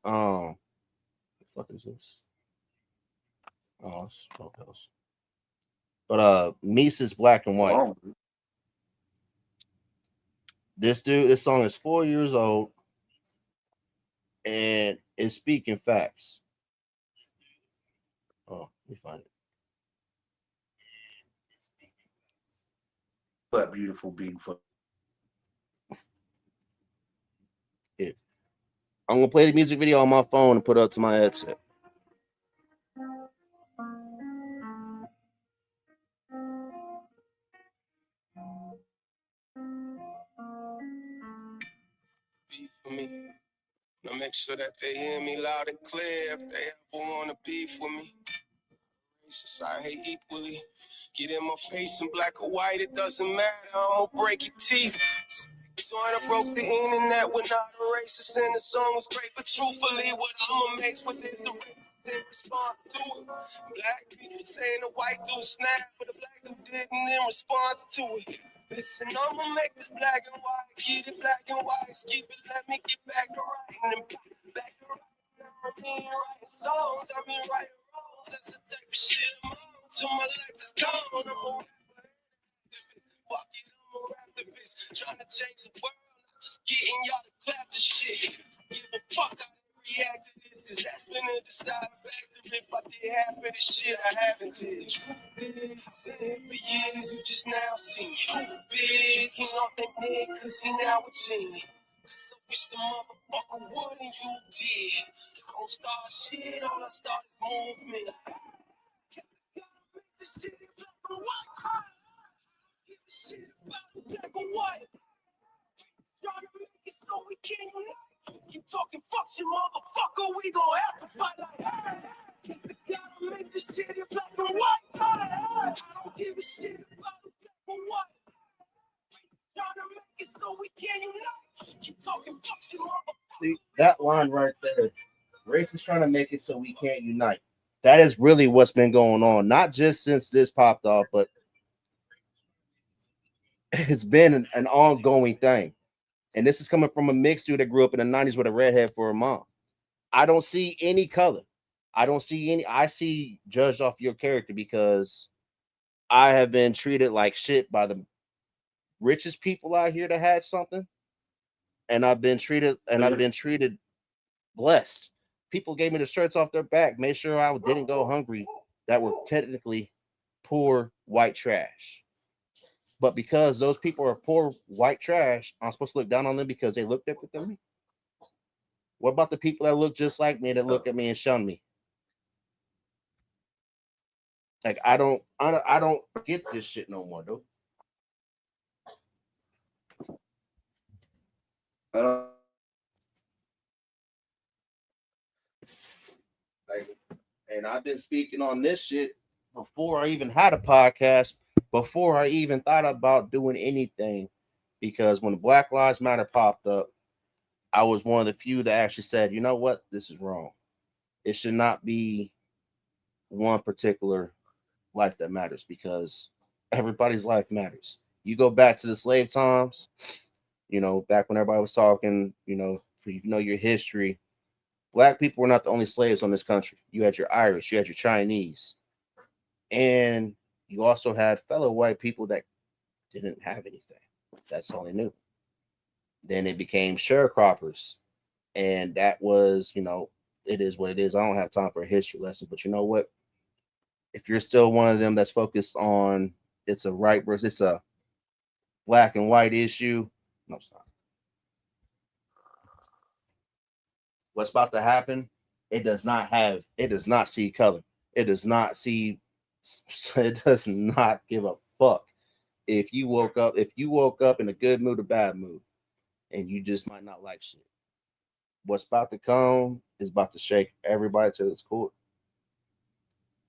What the fuck is this? Oh, it's else. But Mises Black and White. Oh. This song is 4 years old and it's speaking facts. Oh, let me find it. That beautiful being foot. Yeah. I'm gonna play the music video on my phone and put it up to my headset. For me. Now make sure that they hear me loud and clear if they ever want to beef with me. Racist, I hate equally. Get in my face in black or white, it doesn't matter, I'm gonna break your teeth. Joint broke the internet with not a racist, and the song was great, but truthfully, what I'm amazed with is the response to it. Black people saying the white dude snapped, but the black dude didn't in response to it. Listen, I'ma make this black and white, get it black and white, skip it, let me get back to writing and back to writing. I mean writing songs, I mean writing wrongs. That's the type of shit I'm on till my life is gone. I'm a rapper, fuck it, I'm a activist, trying to change the world, not just getting y'all to clap the shit. Give a fuck how they react to this, cause that's been a deciding factor. If I did half of this shit, I haven't did. For years, you just now see me. Big, he off that nigga, cause he now a genie. Cause I wish the motherfucker would and you did. I don't start shit, all I start is movement. Gotta make this shit in black and white. Give a shit about black and white. Trying to make it so we can unite. Keep talking fucks, you motherfucker, we gon' have to fight like gotta make this shit in black and white. I don't give a shit about the black and white. Trying to make it so we can unite. Keep talking fucks, you motherfucker. See that line right there. Racist trying to make it so we can't unite. That is really what's been going on, not just since this popped off, but it's been an ongoing thing. And this is coming from a mixed dude that grew up in the 90s with a redhead for a mom. I don't see any color. I see judged off your character because I have been treated like shit by the richest people out here that had something. And I've been treated blessed. People gave me the shirts off their back, made sure I didn't go hungry, that were technically poor white trash. But because those people are poor white trash, I'm supposed to look down on them because they look different than me. What about the people that look just like me that look at me and shun me? Like I don't get this shit no more, dude. And I've been speaking on this shit before I even had a podcast, before I even thought about doing anything, because when Black Lives Matter popped up, I was one of the few that actually said, you know what, this is wrong. It should not be one particular life that matters, because everybody's life matters. You go back to the slave times, back when everybody was talking, your history. Black people were not the only slaves on this country. You had your Irish, you had your Chinese, and you also had fellow white people that didn't have anything. That's all they knew. Then they became sharecroppers, and that was, it is what it is. I don't have time for a history lesson, but you know what? If you're still one of them that's focused on it's a black and white issue, no, it's not. What's about to happen? It does not see color. It does not give a fuck if you woke up in a good mood or bad mood, and you just might not like shit. What's about to come is about to shake everybody to its core.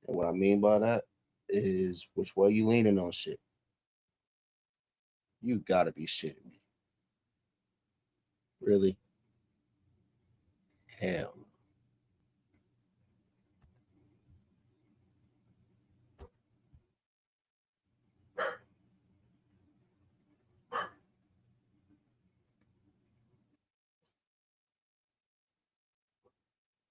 And what I mean by that is which way you leaning on shit. You gotta be shitting me. Really? Hell.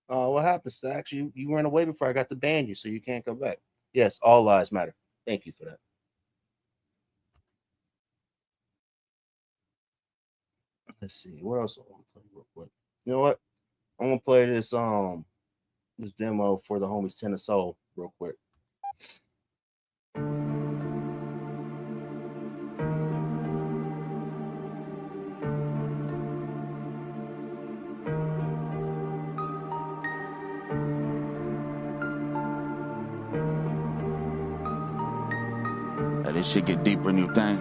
What happened, Stacks? You ran away before I got to ban you, so you can't come back. Yes, all lives matter. Thank you for that. Let's see. What else I want to play real quick? You know what? I'm gonna play this demo for the homies 10 of Soul real quick. This shit get deeper than you think.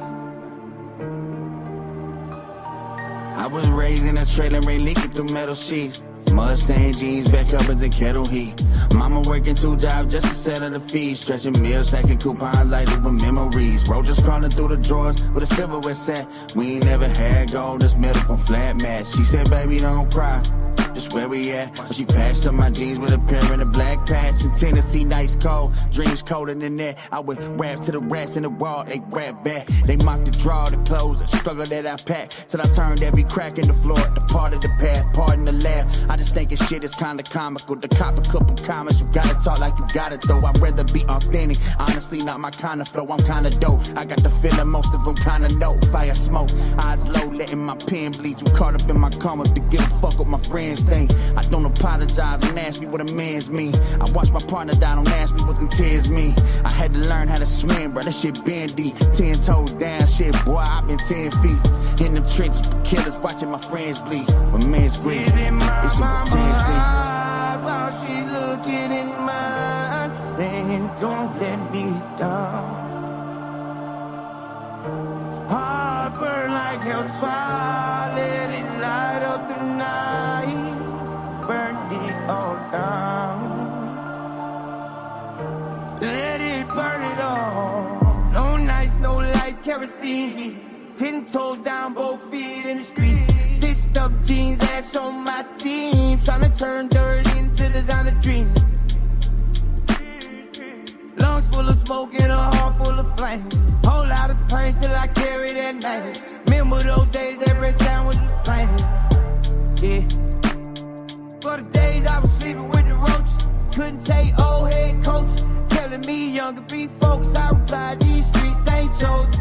I was raised in a trailer, rain leaking through metal sheets. Mustang jeans, back up as a kettle heat. Mama working 2 jobs just to settle the fees. Stretching meals, stacking coupons like they were memories. Roaches crawling through the drawers with a silverware set. We ain't never had gold, just metal on flat mat. She said, baby, don't cry. Just where we at. But she patched up my jeans with a pair in a black patch. In Tennessee, nice cold. Dreams colder than that. I would rap to the rats in the wall. They rap back. They mock the draw, the clothes, the struggle that I packed. Till I turned every crack in the floor. The part of the path, pardon the laugh. I just think shit is kinda comical. To cop a couple comments, you gotta talk like you got it though. I'd rather be authentic. Honestly, not my kind of flow. I'm kinda dope. I got the feeling most of them kinda know. Fire smoke, eyes low, letting my pen bleed. You caught up in my karma to give a fuck with my friends thing. I don't apologize, don't ask me what a man's mean. I watched my partner die, don't ask me what them tears mean. I had to learn how to swim, bro, that shit been deep. 10 toes down, shit, boy, I've been 10 feet. In them trenches, killers watching my friends bleed. When men's breathe, it's some intensity. While she looking in mine, saying, don't let me down. Heart burn like hell's fire, let it light up the night. Burn it all down. Let it burn it all. No nights, no lights, kerosene. 10 toes down, both feet in the street. Stitched up jeans, ass on my seams. Tryna turn dirt into designer dreams. Lungs full of smoke and a heart full of flame. Whole lot of pain, still I carry that name. Remember those days every sound was a plane. Yeah. For the days I was sleeping with the roaches. Couldn't take old head coach. Telling me younger, be focused. I replied, these streets ain't chosen.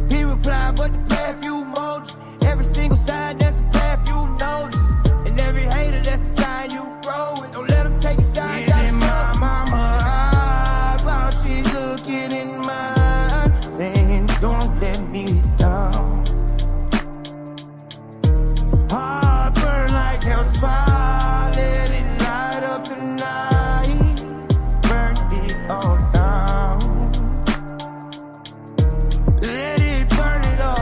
He replied, but the path you molded. Every single sign, that's a path you notice. And every hater, that's a sign you growing. Don't let them take a shine. Is it my mama eyes while she's looking in mine, saying, don't let me down. Heart burn like hell's fire, let it light up the night. Burn it all down. Let it burn it all.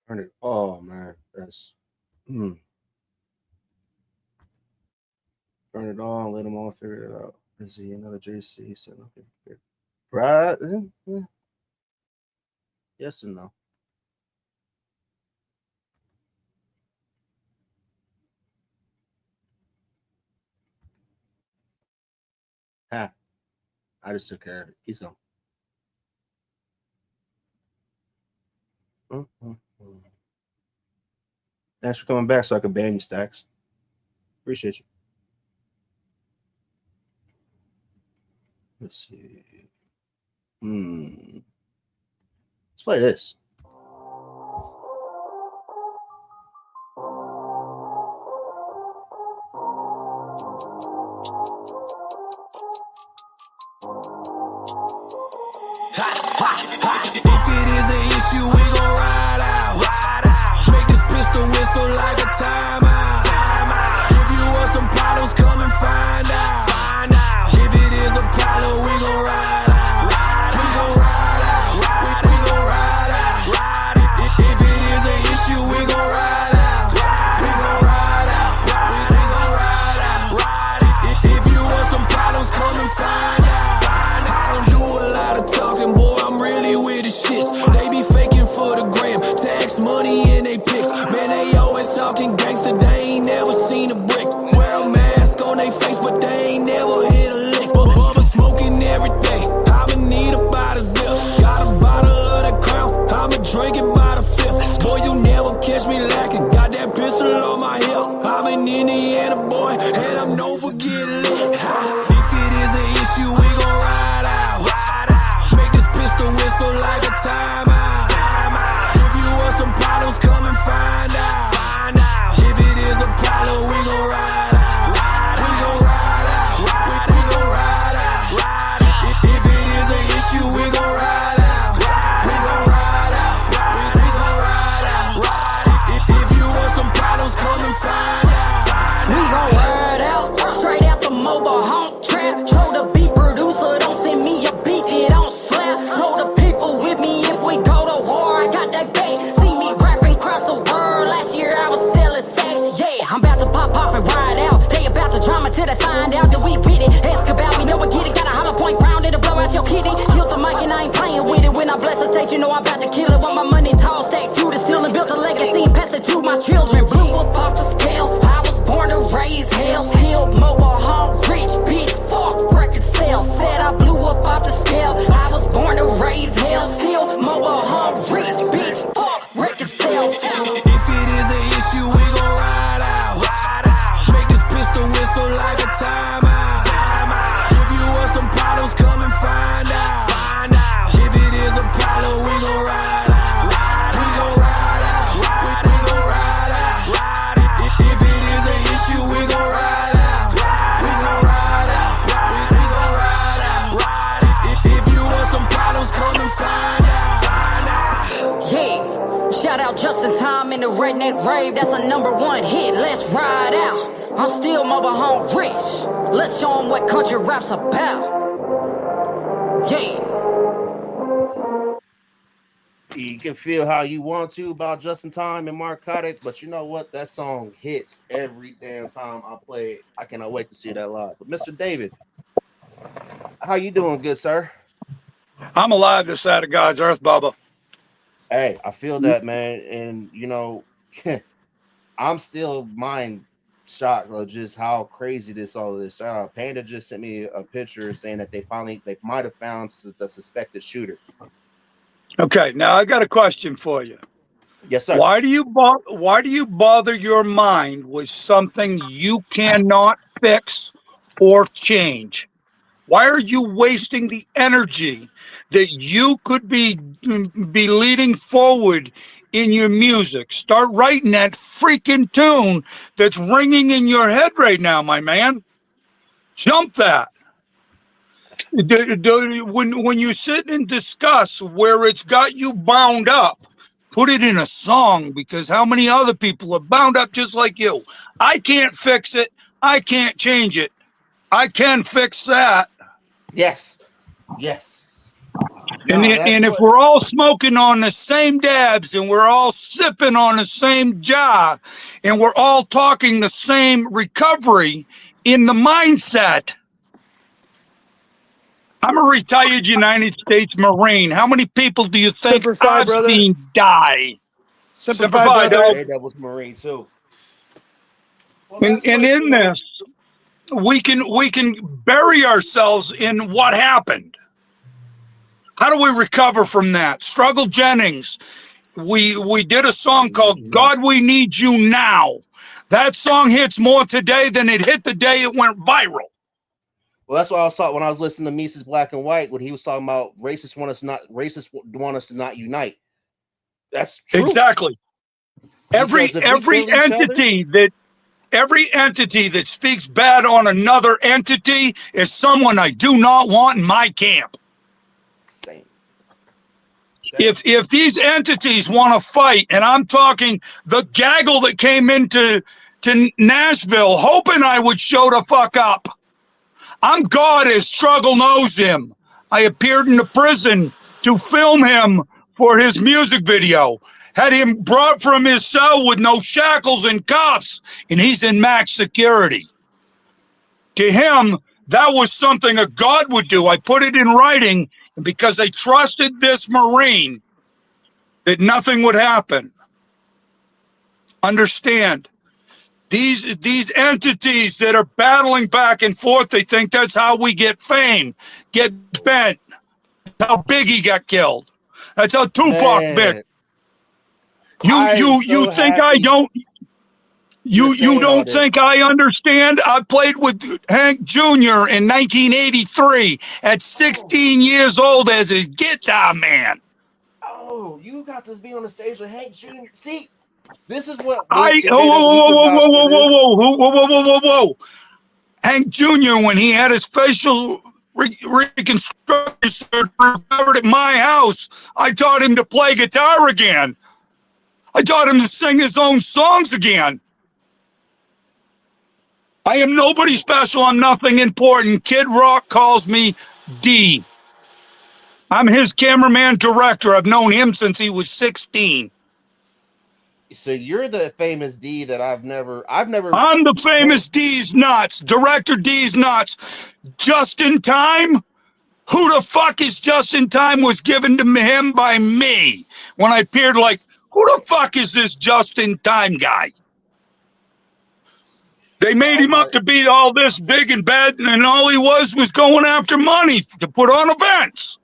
Turn it. Oh man, that's. Turn it on. Let them all figure it out. Is he another JC? So okay. Right? Yes and no. Ha! I just took care of it. He's gone. Thanks for coming back so I could ban you, Stacks. Appreciate you. Let's see. Let's play this. If it is an issue, we gon' ride out. Make this pistol whistle like a timeout. If you want some problems, come and find out. If it is a problem, we gon' ride out. We gon' ride out. We gon' ride out. If it is an issue, we gon' ride out. We gon' ride out. We gon' ride out. If you want some problems, come and find out. I don't do a lot of talking, boy, I'm really with the shits. They be faking for the gram, tax money in they pics. Man, they always talking gangster, they ain't never seen a brick. Wear a mask on they face, but they ain't never hit a lick. Bubba smoking every day, I'ma need about a zip. Got a bottle of that Crown, I'ma drink it by the fifth. Boy, you never catch me lacking, got that pistol on my hip. I'm an Indiana boy, and I'm known for getting lit. If it is an issue, we gon' ride out. Make this pistol whistle like a timeout. If you want some problems, come and find out. If it is a problem, we gon' ride out. We gon' ride out. We gon' ride out. If it is an issue, till they find out that we with it. Ask about me, know I get it. Got a hollow point round, it'll blow out your kitty. Killed the mic and I ain't playing with it. When I bless the stage, you know I'm about to kill it. Want my money tall, stacked through the ceiling. Built a legacy and passed it to my children. Blew up off the scale. I was born to raise hell. Still mobile home, rich bitch. Fuck record sales. Said I blew up off the scale. I was born to raise hell. Still mobile home, rich bitch. Fuck record sales. If it is an issue, we gon' ride out. Make this pistol whistle like a timeout. If you want some problems, come and find out. If it is a problem, we gon' ride out. We gon' ride out. We gon' ride out. If it is an issue, we gon' ride out. We gon' ride out. We gon' ride out. If you want some problems, come and find out. Yeah, shout out just in time in the redneck rave. That's a #1 hit. Let's ride out. I'm still mobile home rich. Let's show 'em what country rap's about. Yeah. You can feel how you want to about Just in Time and Narcotic, but you know what? That song hits every damn time I play it. I cannot wait to see that live. But Mr. David, how you doing, good sir? I'm alive this side of God's earth, Bubba. Hey, I feel that, man. And you know, I'm still mind shocked of just how crazy all of this. Panda just sent me a picture saying that they might have found the suspected shooter. Okay, now I got a question for you. Yes, sir. Why do you bother your mind with something you cannot fix or change? Why are you wasting the energy that you could be leading forward in your music? Start writing that freaking tune that's ringing in your head right now, my man. Jump that. When you sit and discuss where it's got you bound up, put it in a song, because how many other people are bound up just like you? I can't fix it. I can't change it. I can fix that. Yes. And if we're all smoking on the same dabs and we're all sipping on the same jar and we're all talking the same recovery in the mindset. I'm a retired United States Marine. How many people do you think I've seen die? Simplify, brother. That was Marine too. Well, and in this, we can bury ourselves in what happened. How do we recover from that? Struggle Jennings. We did a song called God We Need You Now. That song hits more today than it hit the day it went viral. Well, that's what I saw when I was listening to Mises Black and White, when he was talking about racists want us to not unite. That's true. Exactly. Every entity that speaks bad on another entity is someone I do not want in my camp. Same. If these entities want to fight, and I'm talking the gaggle that came into Nashville hoping I would show the fuck up. I'm God as Struggle knows him. I appeared in the prison to film him for his music video. Had him brought from his cell with no shackles and cuffs, and he's in max security. To him, that was something a God would do. I put it in writing, and because they trusted this Marine, that nothing would happen. Understand. These entities that are battling back and forth, they think that's how we get fame, get bent. That's how Biggie got killed. That's how Tupac bit. You think I don't? You don't think I understand? I played with Hank Jr. in 1983 at 16 years old as his guitar man. Oh, you got to be on the stage with Hank Jr. See, this is what whoa. Hank Jr., when he had his facial reconstruction surgery recovered at my house, I taught him to play guitar again. I taught him to sing his own songs again. I am nobody special. I'm nothing important. Kid Rock calls me D. I'm his cameraman director. I've known him since he was 16. So you're the famous D that I've never. I'm the famous D's nuts, director D's nuts. Just in Time. Who the fuck is Just in Time was given to him by me when I appeared. Like, who the fuck is this Just in Time guy? They made him up to be all this big and bad, and all he was going after money to put on events.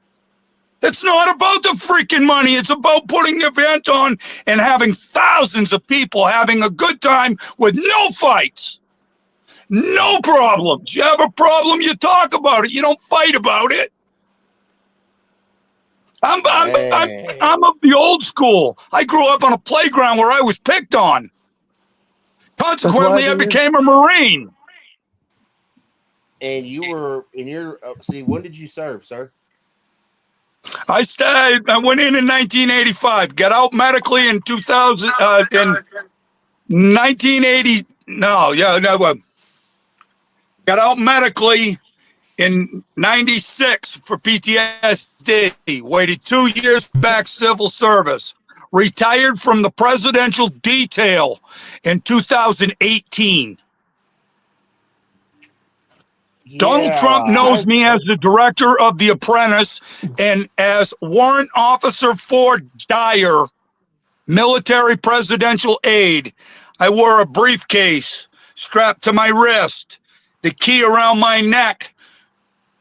It's not about the freaking money. It's about putting the event on and having thousands of people having a good time with no fights. No problems. You have a problem, you talk about it. You don't fight about it. I'm of the old school. I grew up on a playground where I was picked on. Consequently, I became a Marine. And you were in your see. When did you serve, sir? I went in 1985. Got out medically in 2000. In 1980. No, yeah, no. Got out medically in 96 for PTSD. Waited 2 years back civil service. Retired from the presidential detail in 2018. Yeah, Donald Trump knows me as the director of The Apprentice and as Warrant Officer for Dyer, military presidential aide. I wore a briefcase strapped to my wrist, the key around my neck.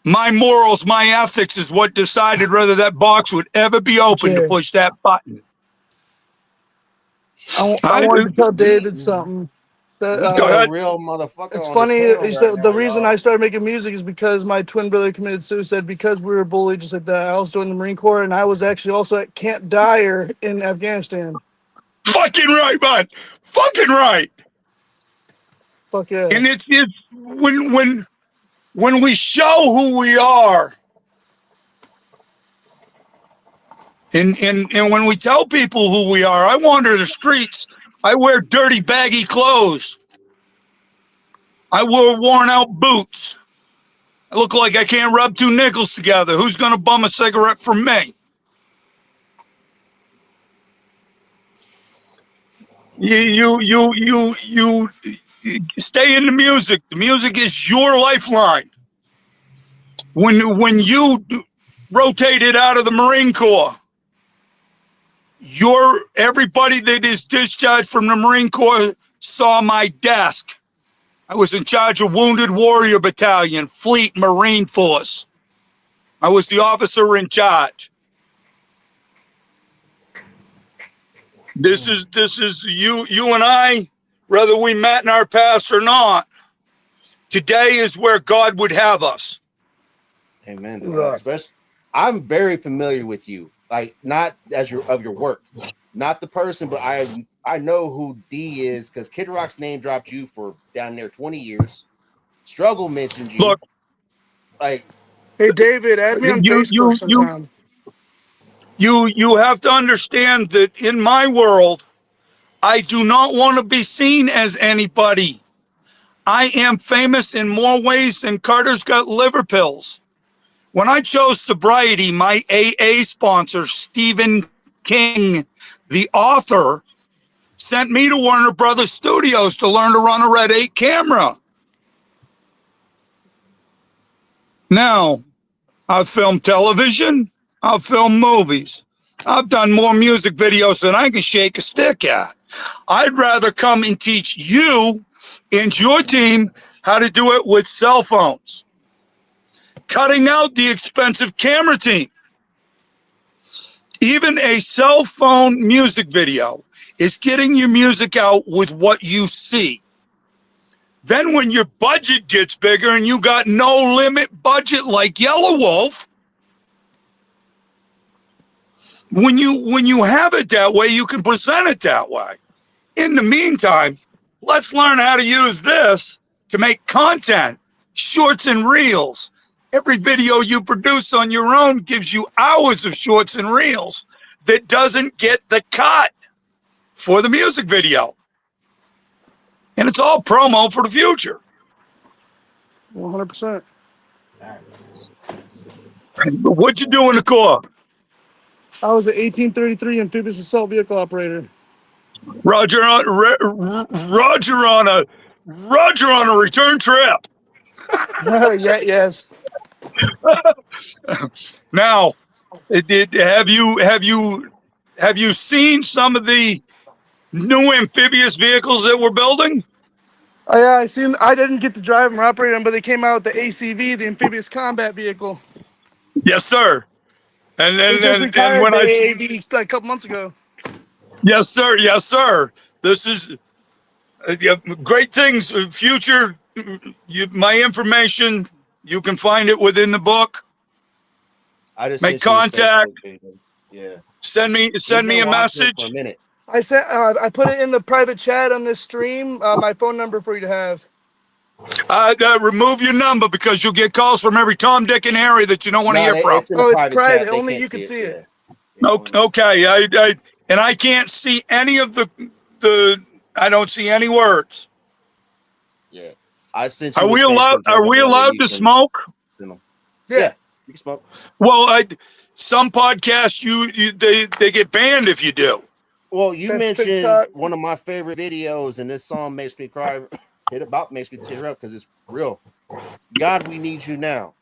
My morals, my ethics is what decided whether that box would ever be open to push that button. I wanted to tell David something. That, a real motherfucker. It's funny you said the reason I started making music is because my twin brother committed suicide because we were bullied just like that. I also joined the Marine Corps, and I was actually also at Camp Dyer in Afghanistan. Fucking right, bud. Fucking right. Fuck yeah. And it's when we show who we are, and when we tell people who we are, I wander the streets. I wear dirty, baggy clothes. I wear worn-out boots. I look like I can't rub two nickels together. Who's gonna bum a cigarette from me? You stay in the music. The music is your lifeline. When you rotated out of the Marine Corps, everybody that is discharged from the Marine Corps saw my desk. I was in charge of Wounded Warrior Battalion, Fleet Marine Force. I was the officer in charge. This is you and I, whether we met in our past or not. Today is where God would have us. Amen. Especially, I'm very familiar with you, like not as your work, not the person, but I know who D is because Kid Rock's name dropped you for down there 20 years. Struggle mentioned you. Look, like, hey David, add me on Facebook sometime. You have to understand that in my world, I do not want to be seen as anybody. I am famous in more ways than Carter's got liver pills. When I chose sobriety, my AA sponsor, Stephen King, the author, sent me to Warner Brothers Studios to learn to run a Red 8 camera. Now, I've filmed television, I've filmed movies. I've done more music videos than I can shake a stick at. I'd rather come and teach you and your team how to do it with cell phones. Cutting out the expensive camera team. Even a cell phone music video is getting your music out with what you see. Then when your budget gets bigger and you got no limit budget like Yellow Wolf, when you have it that way, you can present it that way. In the meantime, let's learn how to use this to make content, shorts and reels. Every video you produce on your own gives you hours of shorts and reels that doesn't get the cut for the music video. And it's all promo for the future. 100%. What'd you do in the Corps? I was an 1833 amphibious assault vehicle operator. Roger Roger on a return trip. Yeah, yes. Now, have you seen some of the new amphibious vehicles that we're building? Oh yeah, I seen. I didn't get to drive them or operate them, but they came out with the ACV, the amphibious combat vehicle. Yes, sir. And They just and retired when the I AAV like a couple months ago. yes, sir, yes, sir. This is yeah, great things. Future, my information, you can find it within the book. I just Make sent you his contact. Facebook video. Yeah, Send he's me been a watching it for message. a minute. I put it in the private chat on this stream. My phone number for you to have. Remove your number because you'll get calls from every Tom, Dick, and Harry that you don't want to No, hear from. it's in a Oh, it's private private. chat. They Only can't you see can it. see it. Yeah. Yeah, Okay, and I can't see any of the. I don't see any words. yeah. I sent you his Facebook Are chat we that way allowed you to can smoke? send them. Yeah. Yeah, you can smoke. Well, some podcasts they get banned if you do. Well, you That's mentioned TikTok. one of my favorite videos, and this song makes me cry. It about makes me tear up because it's real. God, we need you now.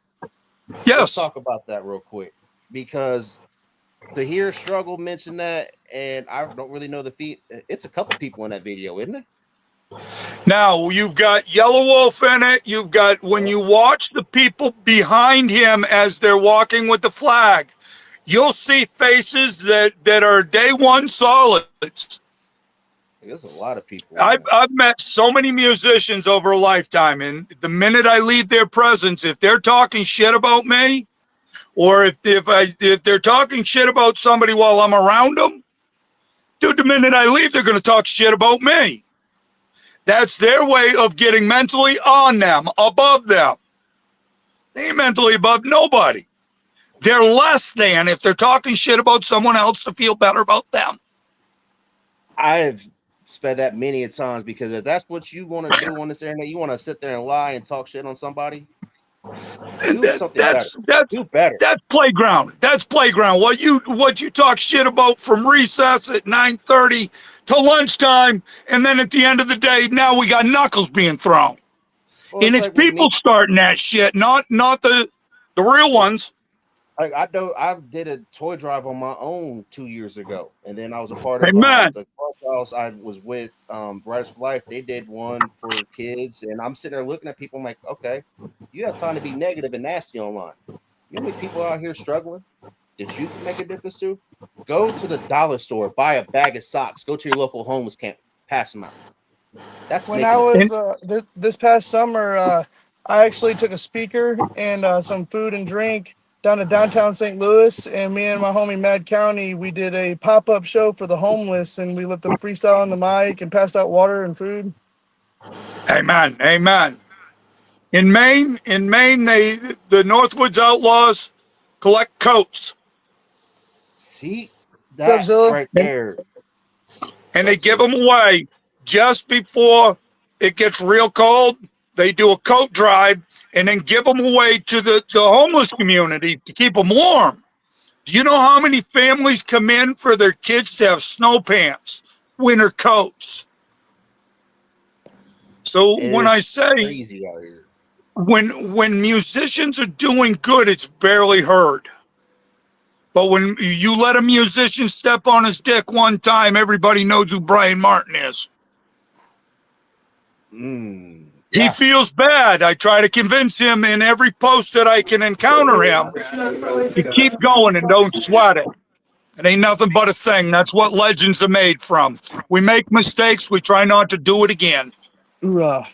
Let's Yes. talk about that real quick because to hear Struggle mention that, and I don't really know the feet. It's a couple people in that video, isn't it? Now you've got Yellow Wolf in it. You've got when you watch the people behind him as they're walking with the flag, you'll see faces that are day one solids. There's a lot of people in that. I've met so many musicians over a lifetime, and the minute I leave their presence, if they're talking shit about me, or if they're talking shit about somebody while I'm around them, dude, the minute I leave, they're going to talk shit about me. That's their way of getting mentally on them, above them. They ain't mentally above nobody. They're less than if they're talking shit about someone else to feel better about them. I've said that many a times because if that's what you want to do on this internet, you want to sit there and lie and talk shit on somebody, do something better. Do better. That's playground. That's playground. What you talk shit about from recess at 9:30 to lunchtime, and then at the end of the day, now we got knuckles being thrown. Well, And it's it's like with people me. starting that shit, not the real ones. Like I did a toy drive on my own 2 years ago, and then I was a part of Amen. the clubhouse I was with, Riders for Life. They did one for kids, and I'm sitting there looking at people. I'm like, okay, you have time to be negative and nasty online. You know how many people out here struggling that you can make a difference to? Go to the dollar store, buy a bag of socks, go to your local homeless camp, pass them out. That's When I making a was difference. this past summer, I actually took a speaker and some food and drink down to downtown St. Louis, and me and my homie Mad County, we did a pop-up show for the homeless, and we let them freestyle on the mic and passed out water and food. Amen. Amen. In Maine, the Northwoods Outlaws collect coats See, that Subzilla. right there. and they give Subzilla. them away just before it gets real cold. They do a coat drive and then give them away to the homeless community to keep them warm. Do you know how many families come in for their kids to have snow pants, winter coats? So It when I is say crazy out here. when musicians are doing good, it's barely heard. But when you let a musician step on his dick one time, everybody knows who Brian Martin is. He Yeah. feels bad. I try to convince him in every post that I can encounter him to keep going and don't sweat it. It ain't nothing but a thing. That's what legends are made from. We make mistakes. We try not to do it again. Hoorah.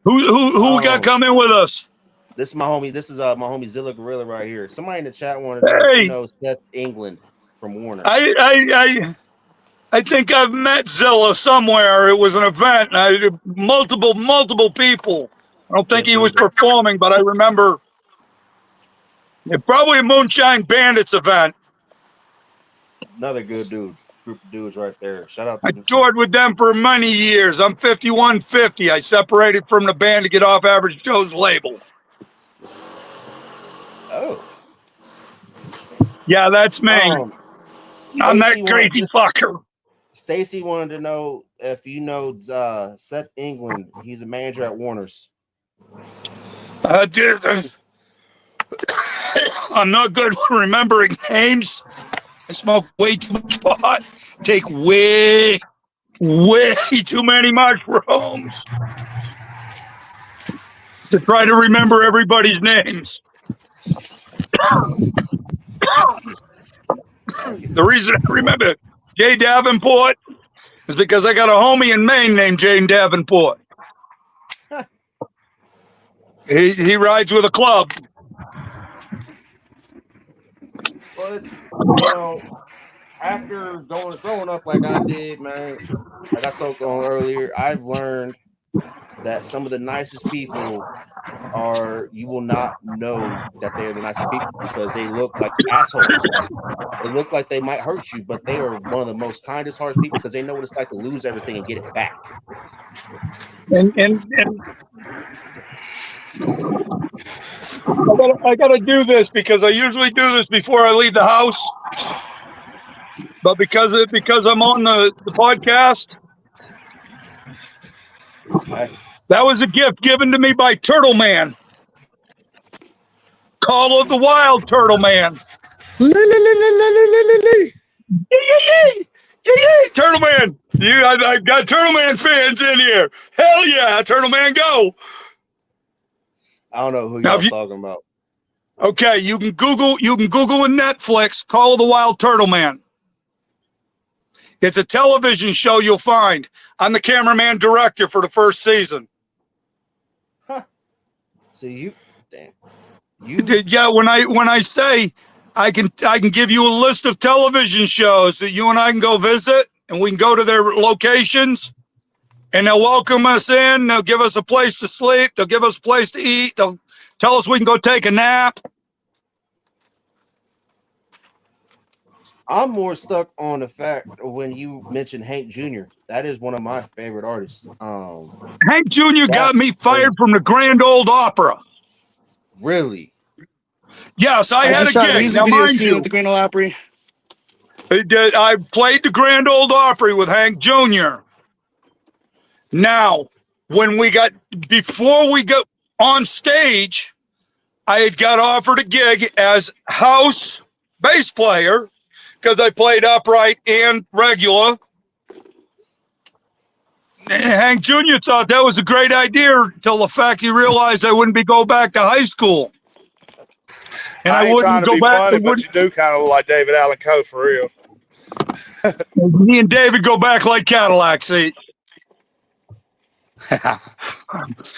Who we got coming with us? This is my homie. This is my homie Zilla Gorilla right here. Somebody in the chat wanted to know if you Hey, know Seth England from Warner. I think I've met Zilla somewhere. It was an event. Multiple people. I don't think Good he was dude. performing, but I remember probably a Moonshine Bandits event. Another good dude. Group of dudes right there. Shout out I to the toured with them for many years. I'm 5150. I separated from the band to get off Average Joe's label. Oh, interesting. Yeah, that's me. I'm that Stacy wanted crazy fucker. Stacy wanted to know if you know Seth England. He's a manager at Warner's. Dude, I'm not good for remembering names. I smoke way too much pot. Take way too many mushrooms to try to remember everybody's names. The reason I remember Jay Davenport is because I got a homie in Maine named Jane Davenport. He rides with a club. Well, it's after growing up like I did, man. Like I spoke on earlier, I've learned that some of the nicest people you will not know that they are the nicest people because they look like assholes. They look like they might hurt you, but they are one of the most kindest, hardest people because they know what it's like to lose everything and get it back. And I gotta do this because I usually do this before I leave the house. But because I'm on the podcast, that was a gift given to me by Turtle Man. Call of the Wild Turtle Man. Turtle Man. I've got Turtle Man fans in here. Hell yeah, Turtle Man, go. I don't know who y'all talking about. Okay, you can Google in Netflix, Call of the Wild Turtle Man. It's a television show you'll find. I'm the cameraman director for the first season. Huh. So yeah, when I say I can give you a list of television shows that you and I can go visit and we can go to their locations and they'll welcome us in, they'll give us a place to sleep, they'll give us a place to eat, they'll tell us we can go take a nap. I'm more stuck on the fact when you mentioned Hank Jr. That is one of my favorite artists. Hank Jr. got me fired from the Grand Ole Opera. Really? Yes, I had a shot gig. music Now, video mind scene you, at the Grand Ole Opry. I played the Grand Ole Opry with Hank Jr. Now, before we got on stage, I had got offered a gig as house bass player because I played upright and regular. And Hank Jr. thought that was a great idea until the fact he realized I wouldn't be going back to high school. And I I ain't trying wouldn't to go be back. funny, but you do kind of look like David Allen Coe for real. Me and David go back like Cadillac seat.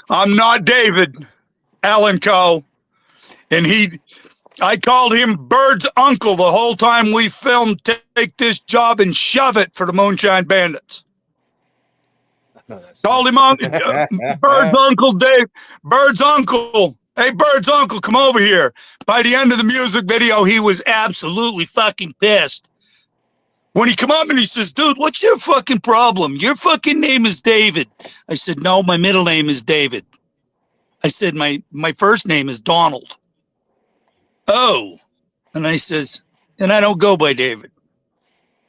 I'm not David Allen Coe. And I called him Bird's uncle the whole time we filmed Take This Job and Shove It for the Moonshine Bandits. Called him Bird's uncle Dave. Bird's uncle. Hey, Bird's uncle, come over here. By the end of the music video, he was absolutely fucking pissed. When he come up and he says, dude, what's your fucking problem? Your fucking name is David. I said, no, my middle name is David. I said, my first name is Donald. Oh. And I says, and I don't go by David.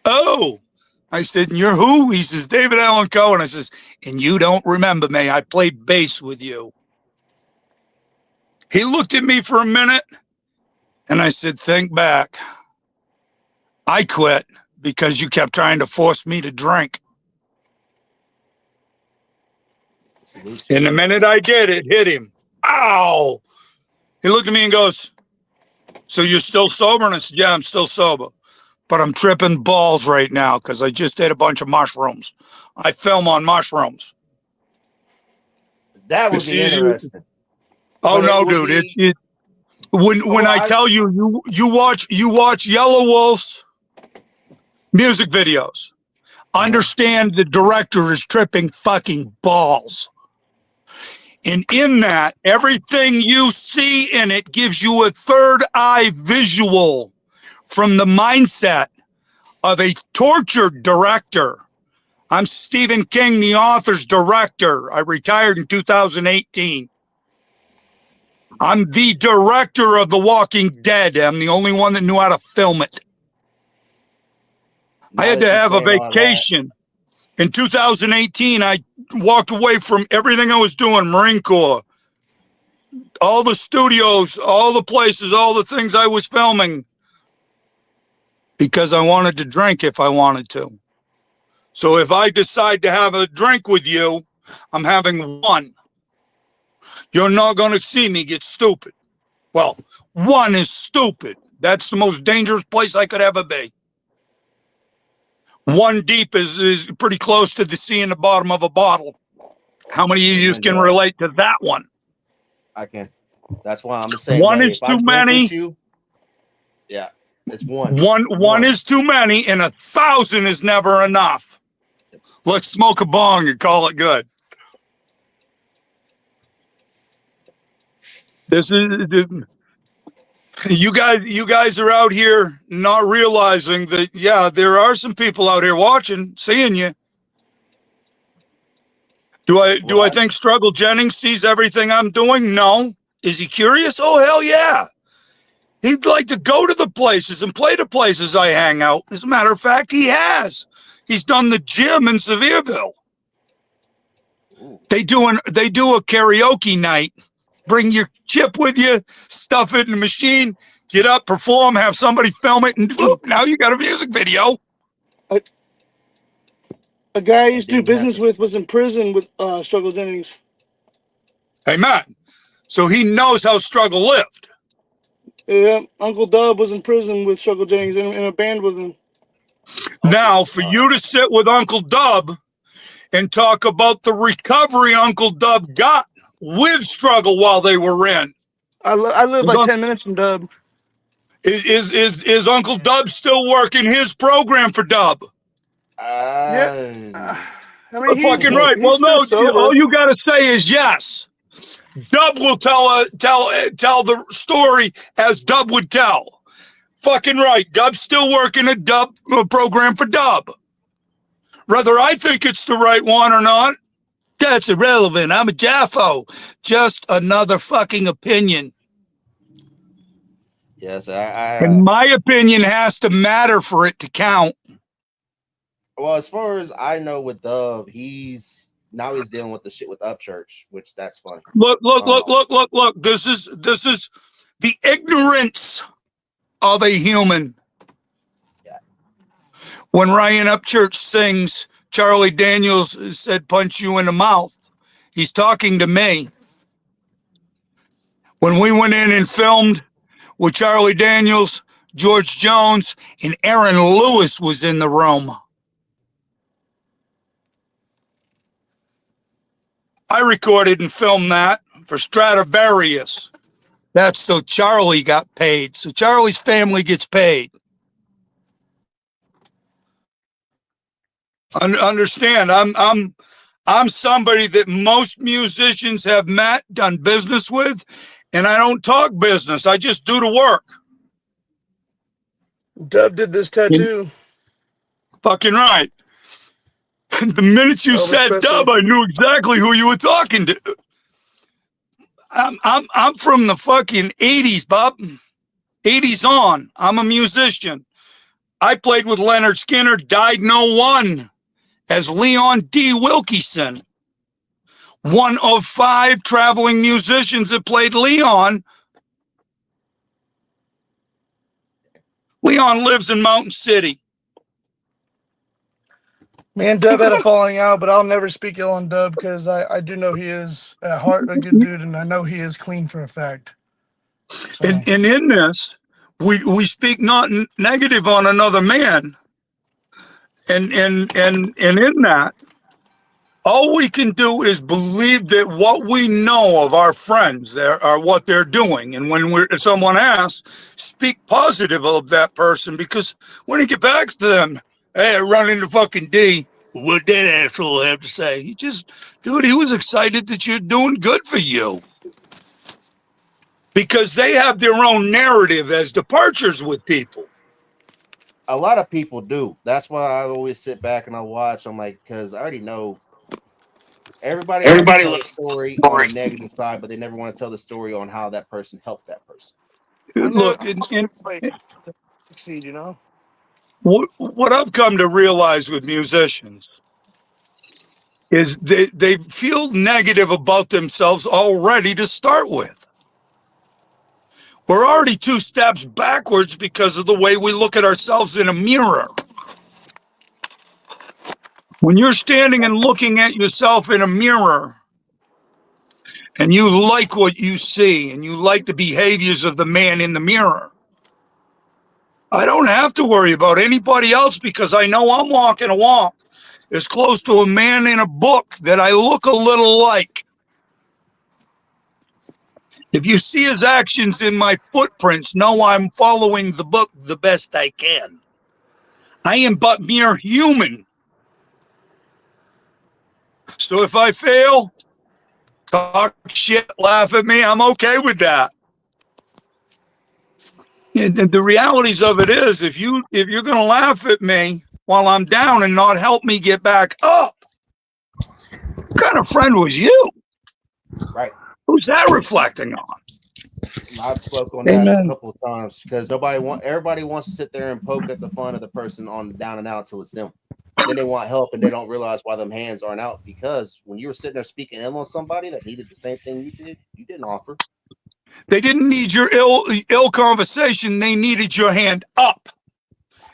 Oh. I said, and you're who? He says, David Allen Coe. And I says, and you don't remember me. I played bass with you. He looked at me for a minute and I said, think back. I quit because you kept trying to force me to drink. And the minute I did, it hit him. Ow! He looked at me and goes, so you're still sober? And I said, yeah, I'm still sober. But I'm tripping balls right now because I just ate a bunch of mushrooms. I film on mushrooms. That would be interesting. Oh, no, dude. When I tell you watch Yellow Wolf's music videos, understand the director is tripping fucking balls. And in that, everything you see in it gives you a third eye visual from the mindset of a tortured director. I'm Stephen King, the author's director. I retired in 2018. I'm the director of The Walking Dead. I'm the only one that knew how to film it. I Now had that to you're have a saying all that, vacation. In 2018, I walked away from everything I was doing, Marine Corps, all the studios, all the places, all the things I was filming, because I wanted to drink if I wanted to. So if I decide to have a drink with you, I'm having one. You're not going to see me get stupid. Well, one is stupid. That's the most dangerous place I could ever be. One deep is pretty close to the sea in the bottom of a bottle. How many of you amen to can that. relate to that one? I can. That's why I'm the same One way. is If I too drink with many. you, yeah, it's one. One is too many, and 1,000 is never enough. Let's smoke a bong and call it good. This is you guys are out here not realizing that, yeah, there are some people out here watching, seeing you. Do I think Struggle Jennings sees everything I'm doing? No. Is he curious? Oh, hell yeah. He'd like to go to the places and play the places I hang out. As a matter of fact, he has. He's done the gym in Sevierville. They do a karaoke night. Bring your chip with you, stuff it in the machine, get up, perform, have somebody film it, and whoop, now you got a music video. A guy I used to do business with was in prison with Struggle Jennings. Hey, Matt. So he knows how Struggle lived. Yeah, Uncle Dub was in prison with Struggle Jennings in a band with him. Now, for you to sit with Uncle Dub and talk about the recovery Uncle Dub got with Struggle while they were in. I live like 10 minutes from Dub. Is Uncle Dub still working his program for Dub? Yeah. I mean, he's fucking right. He's Well, still no, sober. all you got to say is yes. Dub will tell the story as Dub would tell. Fucking right. Dub's still working a Dub program for Dub. Whether I think it's the right one or not, that's irrelevant. I'm a Jaffo. Just another fucking opinion. Yes, And my opinion has to matter for it to count. Well, as far as I know with Dub, he's dealing with the shit with Upchurch, which that's funny. Look. This is the ignorance of a human. Yeah. When Ryan Upchurch sings, Charlie Daniels said, "Punch you in the mouth." He's talking to me. When we went in and filmed with Charlie Daniels, George Jones, and Aaron Lewis was in the room. I recorded and filmed that for Stradivarius. That's so Charlie got paid. So Charlie's family gets paid. Understand? I'm somebody that most musicians have met, done business with, and I don't talk business. I just do the work. Dub did this tattoo. Fucking right. The minute you said Dub, I knew exactly who you were talking to. I'm from the fucking 80s, Bob. 80s on. I'm a musician. I played with Leonard Skinner, died in 01 as Leon D. Wilkieson. One of 5 traveling musicians that played Leon. Leon lives in Mountain City. Me and Dub had a falling out, but I'll never speak ill on Dub because I do know he is at heart a good dude, and I know he is clean for a fact. So. And in this, we speak not negative on another man. And in that, all we can do is believe that what we know of our friends are what they're doing. And when someone asks, speak positive of that person, because when you get back to them, hey, I run into fucking D. What did that asshole have to say? Dude, he was excited that you're doing good for you. Because they have their own narrative as departures with people. A lot of people do. That's why I always sit back and I watch. I'm like, because I already know everybody loves a story on the negative side, but they never want to tell the story on how that person helped that person. Look, to succeed, you know. What I've come to realize with musicians is they feel negative about themselves already to start with. We're already 2 steps backwards because of the way we look at ourselves in a mirror. When you're standing and looking at yourself in a mirror and you like what you see and you like the behaviors of the man in the mirror, I don't have to worry about anybody else because I know I'm walking a walk as close to a man in a book that I look a little like. If you see his actions in my footprints, know I'm following the book the best I can. I am but mere human. So if I fail, talk shit, laugh at me, I'm okay with that. And the realities of it is, if you're going to laugh at me while I'm down and not help me get back up, what kind of friend was you? Right. Who's that reflecting on? I've spoke on that a couple of times because everybody wants to sit there and poke at the fun of the person on the down and out until it's them. Then they want help and they don't realize why them hands aren't out, because when you were sitting there speaking ill on somebody that needed the same thing you did, you didn't offer. They didn't need your ill conversation. They needed your hand up.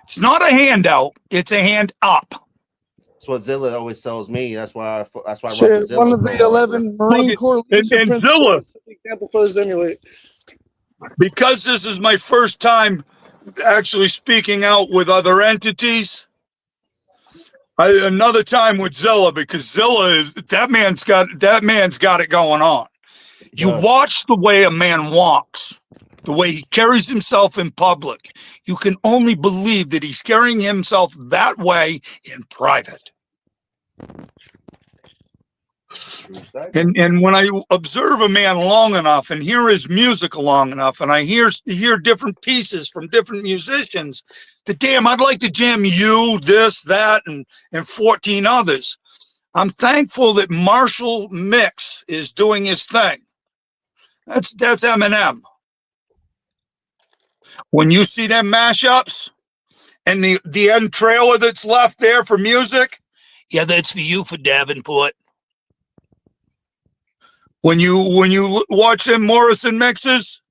It's not a handout. It's a hand up. That's what Zilla always tells me. That's why I wrote the Shit, Zilla. one of the 11 Marine Corps leadership and principles Zilla, is an example for us to emulate. because this is my first time actually speaking out with other entities, another time with Zilla, because Zilla is that man's got it going on. You watch the way a man walks, the way he carries himself in public. You can only believe that he's carrying himself that way in private. And when I observe a man long enough and hear his music long enough, and I hear different pieces from different musicians, that damn, I'd like to jam you, this, that, and 14 others. I'm thankful that Marshall Mix is doing his thing. That's Eminem. When you see them mashups and the end trailer that's left there for music, yeah, that's for you for Davenport. When you watch them Morrison mixes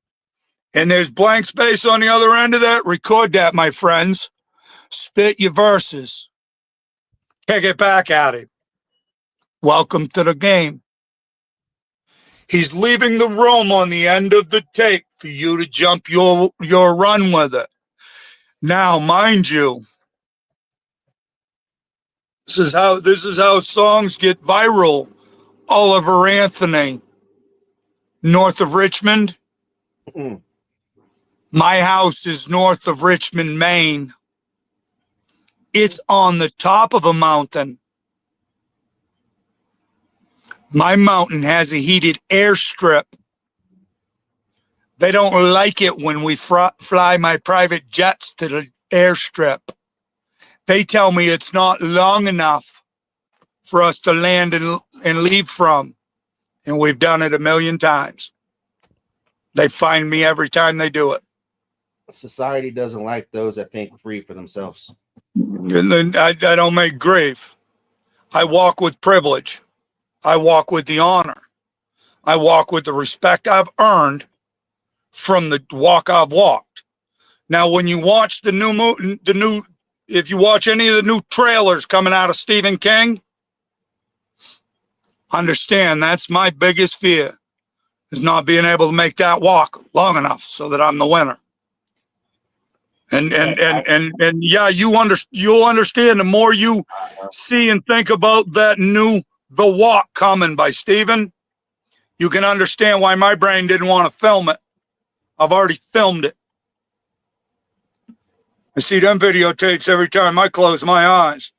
and there's blank space on the other end of that, record that, my friends. Spit your verses. Kick it back at him. Welcome to the game. He's leaving the room on the end of the tape for you to jump your run with it. Now, mind you, this is how songs get viral. Oliver Anthony, north of Richmond. My house is north of Richmond, Maine. It's on the top of a mountain. My mountain has a heated airstrip. They don't like it when we fly my private jets to the airstrip. They tell me it's not long enough for us to land and leave from. And we've done it a million times. They find me every time they do it. Society doesn't like those that think free for themselves. I don't make grief. I walk with privilege. I walk with the honor. I walk with the respect I've earned from the walk I've walked. Now, when you watch if you watch any of the new trailers coming out of Stephen King, understand that's my biggest fear, is not being able to make that walk long enough so that I'm the winner. And yeah, you'll understand the more you see and think about that The Walk coming by Stephen, you can understand why my brain didn't want to film it. I've already filmed it. I see them videotapes every time I close my eyes.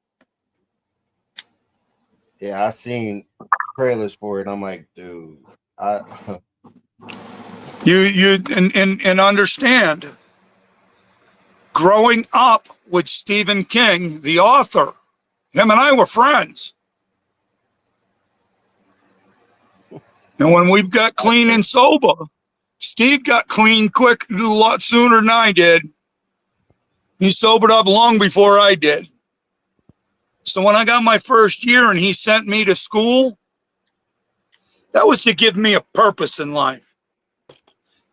Yeah, I seen trailers for it. I'm like, dude, You understand. Growing up with Stephen King, the author, him and I were friends. And when we got clean and sober, Steve got clean quick, a lot sooner than I did. He sobered up long before I did. So when I got my first year and he sent me to school, that was to give me a purpose in life,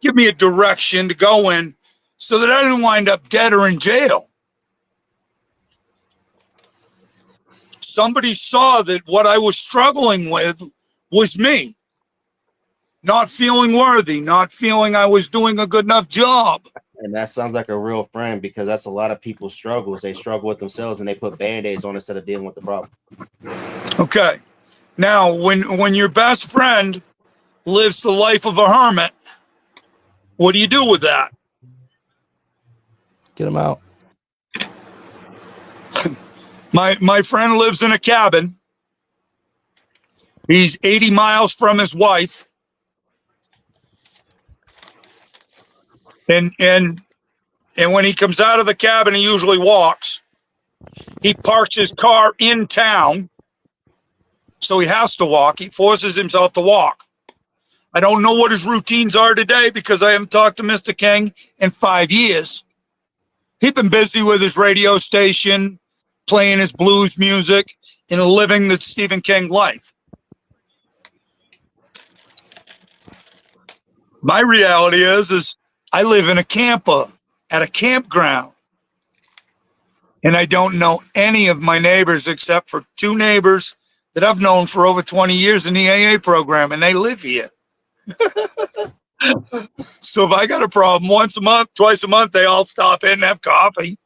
give me a direction to go in so that I didn't wind up dead or in jail. Somebody saw that what I was struggling with was me. Not feeling worthy, not feeling I was doing a good enough job. And that sounds like a real friend, because that's a lot of people's struggles. They struggle with themselves and they put band-aids on instead of dealing with the problem. Okay. Now, when your best friend lives the life of a hermit, what do you do with that? Get him out. My friend lives in a cabin. He's 80 miles from his wife. And when he comes out of the cabin, he usually walks. He parks his car in town, so he has to walk. He forces himself to walk. I don't know what his routines are today because I haven't talked to Mr. King in 5 years. He's been busy with his radio station, playing his blues music, and living the Stephen King life. My reality is I live in a camper at a campground. And I don't know any of my neighbors except for 2 neighbors that I've known for over 20 years in the AA program, and they live here. So if I got a problem once a month, twice a month, they all stop in and have coffee.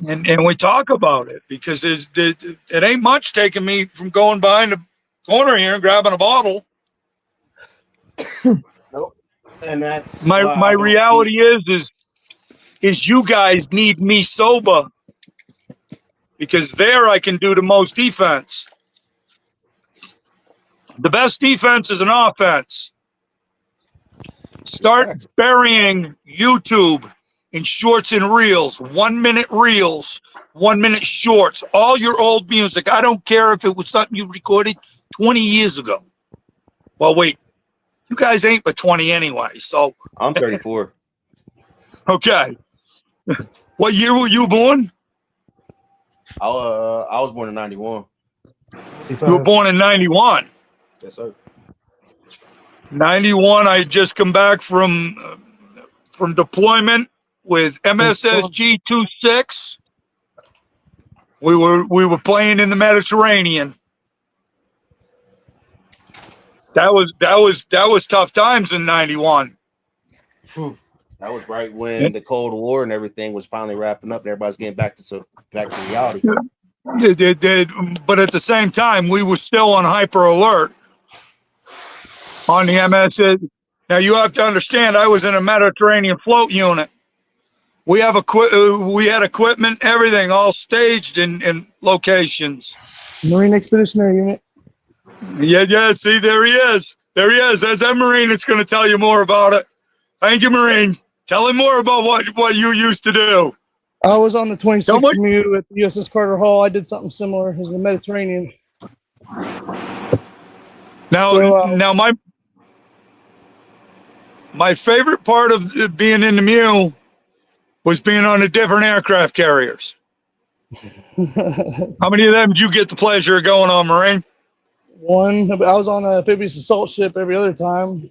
And we talk about it because it ain't much taking me from going behind the corner here and grabbing a bottle. Nope. And that's my reality is you guys need me sober, because there I can do the most defense. The best defense is an offense. Start burying YouTube in shorts and reels, 1 minute reels, 1 minute shorts, all your old music. I don't care if it was something you recorded 20 years ago. Well, wait, you guys ain't but 20 anyway, so. I'm 34. Okay. What year were you born? I was born in 91. You were born in 91. Yes, sir. 91, I had just come back from deployment with MSSG 26. We were playing in the Mediterranean. That was tough times in 91. That was right when the Cold War and everything was finally wrapping up and everybody's getting back to reality. But at the same time, we were still on hyper alert on the MSS. Now you have to understand, I was in a Mediterranean float unit. We had equipment, everything, all staged in locations. Marine Expeditionary Unit. Yeah. See, there he is. There's that Marine that's going to tell you more about it. Thank you, Marine. Tell him more about what you used to do. I was on the 26th MEU at the USS Carter Hall. I did something similar as the Mediterranean. Now my favorite part of being in the MEU was being on the different aircraft carriers. How many of them did you get the pleasure of going on, Marine? One. I was on a amphibious assault ship every other time.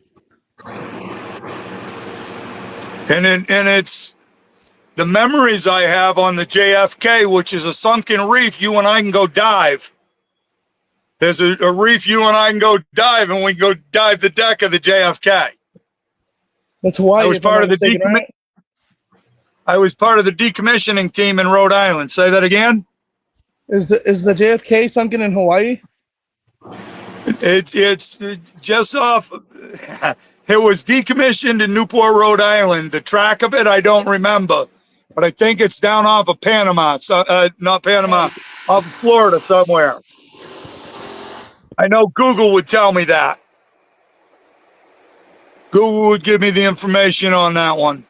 And it's the memories I have on the JFK, which is a sunken reef. You and I can go dive. There's a reef you and I can go dive, and we can go dive the deck of the JFK. That's why I was part of the I was part of the decommissioning team in Rhode Island. Say that again. Is the JFK sunken in Hawaii? It's just off. It was decommissioned in Newport, Rhode Island. The track of it, I don't remember, but I think it's down off of Panama. So, not Panama, off of Florida somewhere. I know Google would tell me that. Google would give me the information on that one.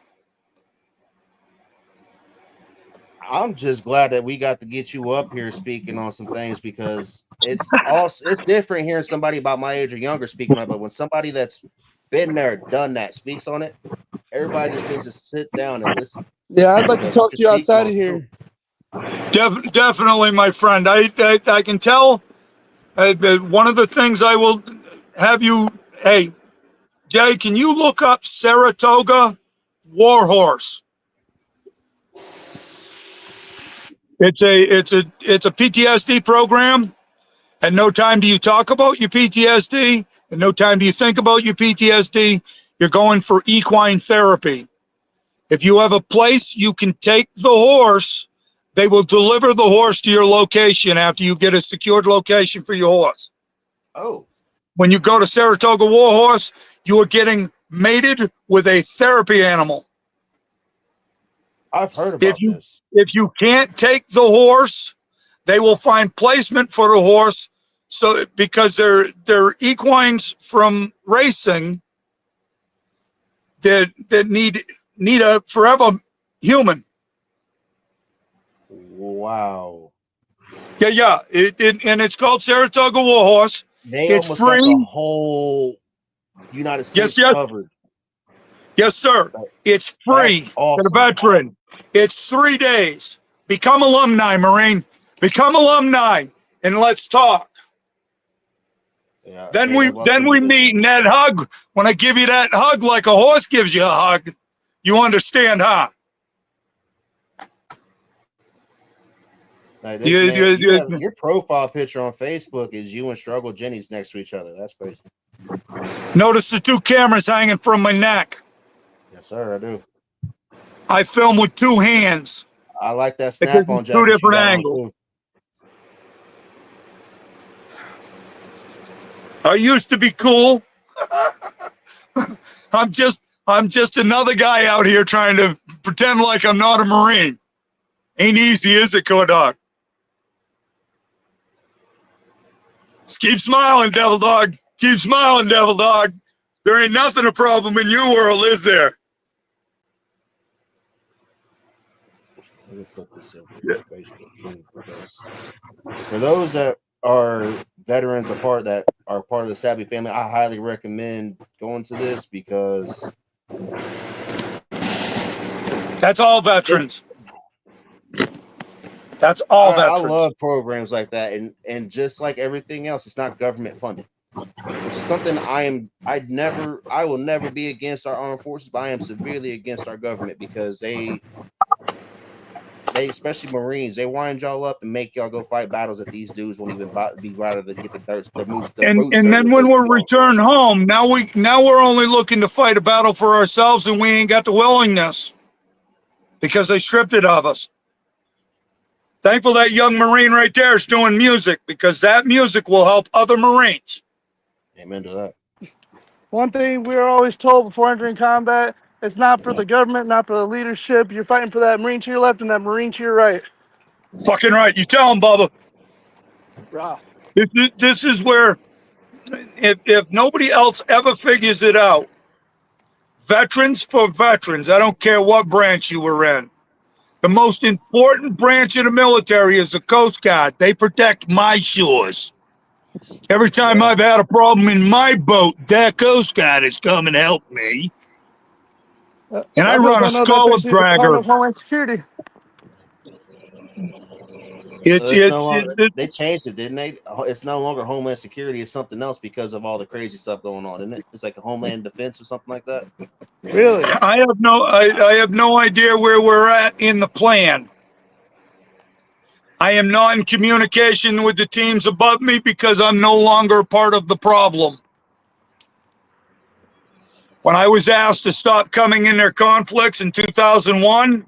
I'm just glad that we got to get you up here speaking on some things, because it's different hearing somebody about my age or younger speaking on it, but when somebody that's been there, done that, speaks on it, everybody just needs to sit down and listen. Yeah, I'd like to Because talk what to you you're speaking outside on of is true. here. Definitely, my friend. I can tell. One of the things I will have you. Hey, Jay, can you look up Saratoga Warhorse? It's a PTSD program. At no time do you talk about your PTSD. At no time do you think about your PTSD. You're going for equine therapy. If you have a place you can take the horse, they will deliver the horse to your location after you get a secured location for your horse. Oh, When you go to Saratoga Warhorse, you are getting mated with a therapy animal. I've heard If about you this. if you can't take the horse, they will find placement for the horse. So because they're equines from racing that need a forever human. Wow. Yeah. And it's called Saratoga Warhorse. They It's almost got the free. whole United Yes, States yes, covered. yes, sir. Like, It's that's free for the awesome. veteran. It's 3 days. Become alumni, Marine. Become alumni, and let's talk. Yeah, Then Jay, we I'd love to then do we this, meet man. in that hug. When I give you that hug like a horse gives you a hug, you understand, huh? Like, You, man, you, you have you your profile picture on Facebook is you and Struggle Jenny's next to each other. That's crazy. notice the 2 cameras hanging from my neck. Yes, sir, I do. I film with 2 hands. I like that It gives me snap-on 2 jacket you different got on angles. too. I used to be cool. I'm just another guy out here trying to pretend like I'm not a Marine. Ain't easy, is it, Kodok? Just keep smiling, Devil Dog. Keep smiling, Devil Dog. There ain't nothing a problem in your world, is there? Let me put this over here on Facebook too, because for those that are veterans, that are part of the Savvy family, I highly recommend going to this because That's all it's veterans. That's all I veterans. love programs like that, and just like everything else, it's not government funded, which is something I will never be against our armed forces, but I am severely against our government because they especially Marines, they wind y'all up and make y'all go fight battles that these dudes won't even be rather to get the boots And dirty then with when this we're going for. returned home, now we're only looking to fight a battle for ourselves, and we ain't got the willingness because they stripped it of us. Thankful that young Marine right there is doing music because that music will help other Marines. Amen to that. One thing we were always told before entering combat, it's not for the government, not for the leadership. You're fighting for that Marine to your left and that Marine to your right. Fucking right. You tell them, Bubba. Rah. This is where, if nobody else ever figures it out, veterans for veterans, I don't care what branch you were in. The most important branch of the military is the Coast Guard. They protect my shores. Every time Yeah. I've had a problem in my boat, that Coast Guard has come and helped me. A And lot I of people run a don't know that's Scholar actually the Department Dragger. of Homeland Security. It's no longer they changed it, didn't they? It's no longer Homeland Security, it's something else because of all the crazy stuff going on, isn't it? It's like a Homeland Defense or something like that. Really? I have no idea where we're at in the plan. I am not in communication with the teams above me because I'm no longer part of the problem. When I was asked to stop coming in their conflicts in 2001,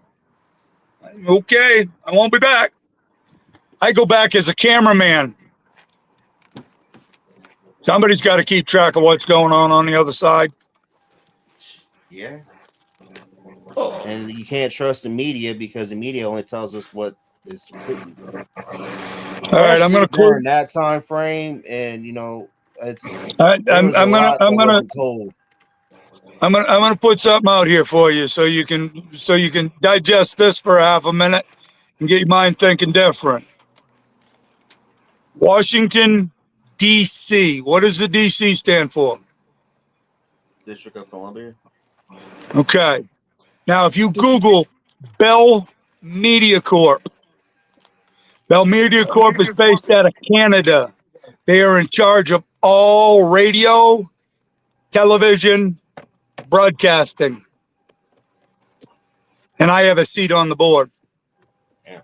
okay, I won't be back. I go back as a cameraman. Somebody's got to keep track of what's going on the other side. Yeah. And you can't trust the media because the media only tells us what is completely wrong. All right, I'm Especially gonna during close. that time frame, and there was a I'm gonna lot that wasn't told. I'm gonna put something out here for you so you can digest this for half a minute and get your mind thinking different. Washington, D.C. What does the D.C. stand for? District of Columbia. Okay. Now, if you Google Bell Media Corp, Bell Media Corp is based out of Canada. They are in charge of all radio, television, broadcasting. And I have a seat on the board. Yeah.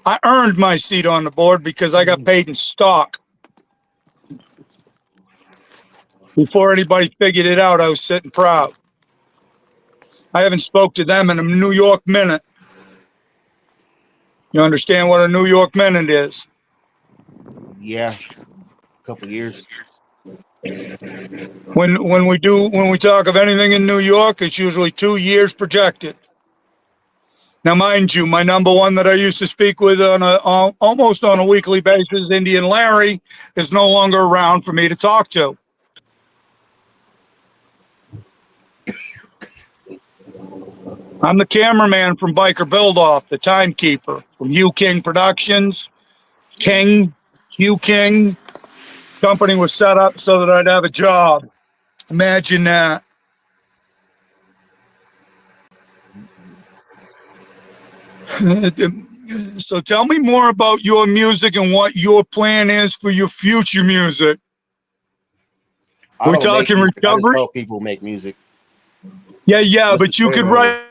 I earned my seat on the board because I got paid in stock. Before anybody figured it out, I was sitting proud. I haven't spoke to them in a New York minute. You understand what a New York minute is? Yeah. A couple years. When we talk of anything in New York, it's usually 2 years projected. Now, mind you, my number one that I used to speak with on almost on a weekly basis, Indian Larry, is no longer around for me to talk to. I'm the cameraman from Biker Build Off, the timekeeper from Hugh King Productions. Hugh King. Company was set up so that I'd have a job. Imagine that. So tell me more about your music and what your plan is for your future music. I We don't make talking music. I just recovery? help people make music. Yeah, What's the but you could trailer on it? write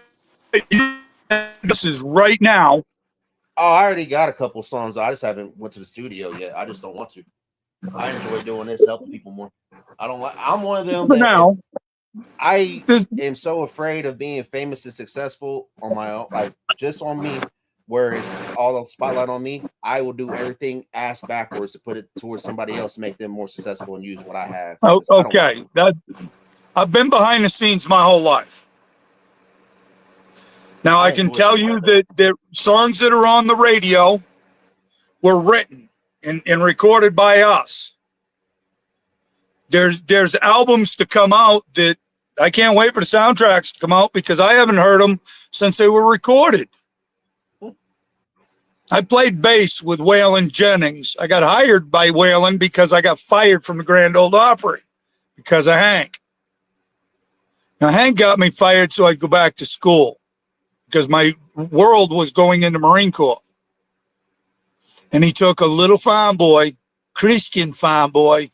this is right now. Oh, I already got a couple songs. I just haven't went to the studio yet. I just don't want to. I enjoy doing this, helping people more. I don't like. I'm one of them For that if now. I This, am so afraid of being famous and successful on my own, like just on me, where it's all the spotlight on me, I will do everything ass backwards to put it towards somebody else to make them more successful and use what I have because I don't like okay. it. I've been behind the scenes my whole life. Now I I can enjoy it tell though. you that the songs that are on the radio were written and recorded by us. There's albums to come out that I can't wait for the soundtracks to come out because I haven't heard them since they were recorded. I played bass with Waylon Jennings. I got hired by Waylon because I got fired from the Grand Ole Opry because of Hank. Now, Hank got me fired so I'd go back to school because my world was going into Marine Corps. And he took a little farm boy, Christian farm boy,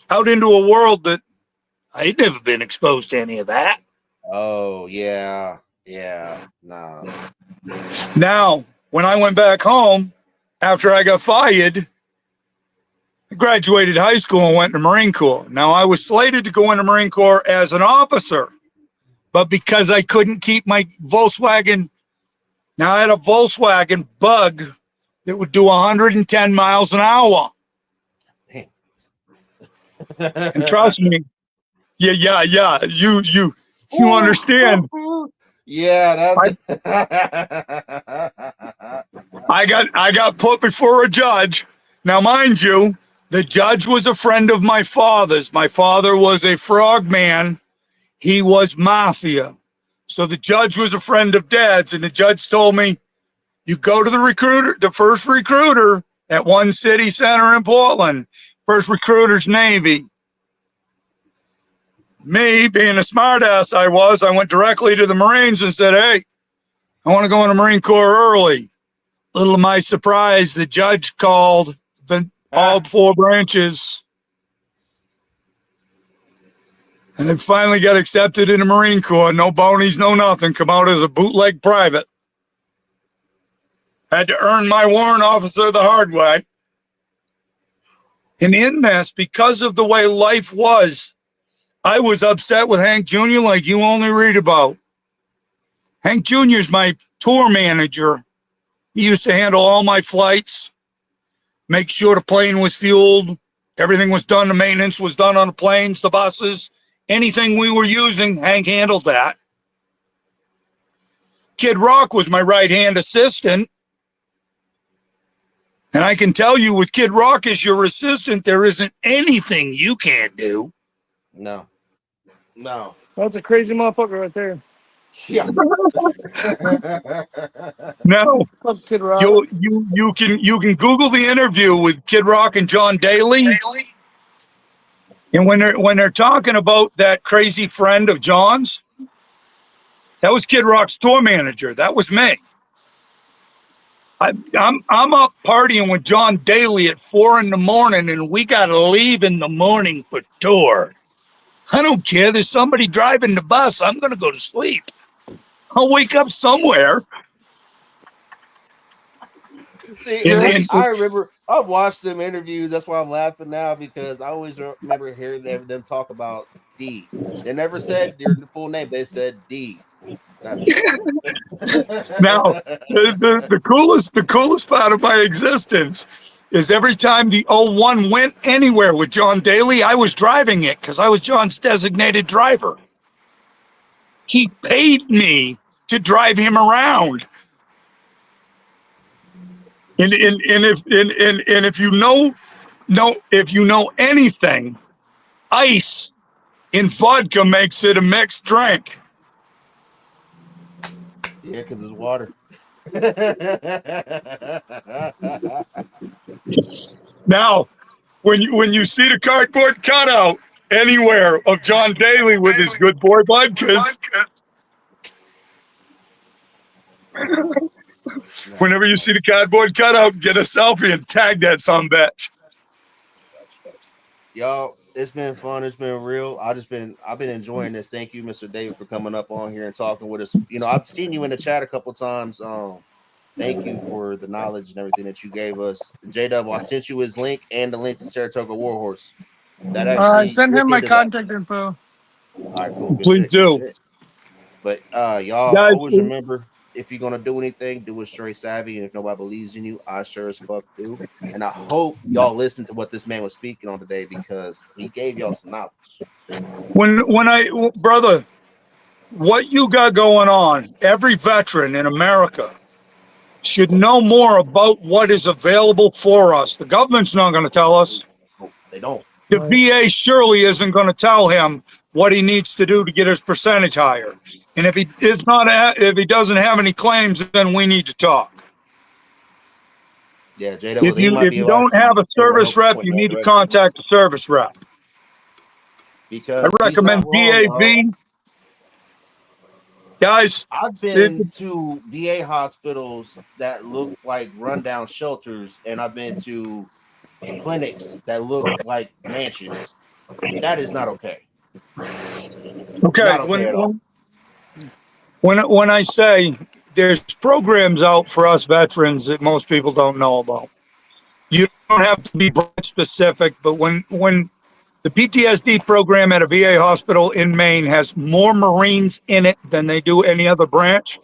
out into a world that I'd never been exposed to any of that. Oh yeah, nah. Now, when I went back home after I got fired, I graduated high school and went to Marine Corps. Now, I was slated to go into Marine Corps as an officer, but because I couldn't keep my Volkswagen, now I had a Volkswagen Bug that would do 110 miles an hour. And trust me, yeah. You understand. Yeah, I got put before a judge. Now, mind you, the judge was a friend of my father's. My father was a frogman. He was mafia. So the judge was a friend of Dad's, and the judge told me, you go to the first recruiter at one city center in Portland. First recruiter's Navy. Me, being a smartass I was, I went directly to the Marines and said, hey, I want to go in the Marine Corps early. Little to my surprise, the judge called all 4 branches. And then finally got accepted in the Marine Corps. No bonies, no nothing. Come out as a bootleg private. Had to earn my warrant officer the hard way. And in this, because of the way life was, I was upset with Hank Jr. like you only read about. Hank Jr. is my tour manager. He used to handle all my flights, make sure the plane was fueled, everything was done, the maintenance was done on the planes, the buses, anything we were using, Hank handled that. Kid Rock was my right-hand assistant. And I can tell you with Kid Rock as your assistant, there isn't anything you can't do. No. That's a crazy motherfucker right there. Yeah. No. Fuck Kid Rock. You can Google the interview with Kid Rock and John Daly. And when they're talking about that crazy friend of John's, that was Kid Rock's tour manager. That was me. I'm up partying with John Daly at 4 a.m, and we got to leave in the morning for tour. I don't care. There's somebody driving the bus. I'm going to go to sleep. I'll wake up somewhere. See, I remember I watched them interviews. That's why I'm laughing now, because I always remember hearing them talk about D. They never said your full name. They said D. That's Now, the coolest part of my existence is every time the 01 went anywhere with John Daly, I was driving it because I was John's designated driver. He paid me to drive him around. And if you know anything, ice in vodka makes it a mixed drink. Yeah, because it's water. Now, when you see the cardboard cutout anywhere of John Daly with his good boy vodkas, whenever you see the cardboard cutout, get a selfie and tag that sumbitch. Y'all, it's been fun. It's been real. I've been enjoying this. Thank you, Mr. David, for coming up on here and talking with us. I've seen you in the chat a couple times. Thank you for the knowledge and everything that you gave us. J Double, I sent you his link and the link to Saratoga Warhorse. That actually send him my contact info. All right, cool. Good Please shit. Good do. shit. But y'all Guys, always remember, if you're gonna do anything, do it straight savvy. And if nobody believes in you, I sure as fuck do. And I hope y'all listen to what this man was speaking on today, because he gave y'all some knowledge. Brother, what you got going on, every veteran in America should know more about what is available for us. The government's not going to tell us. They don't. The VA surely isn't going to tell him what he needs to do to get his percentage higher. And if he doesn't have any claims, then we need to talk. Yeah, J If you don't have a service rep, you need to contact the service rep. Because I recommend DAV. Guys, I've been to VA hospitals that look like rundown shelters, and I've been to clinics that look like mansions. That is not okay. Okay, not okay at all. When I say there's programs out for us veterans that most people don't know about. You don't have to be specific, but when the PTSD program at a VA hospital in Maine has more Marines in it than they do any other branch,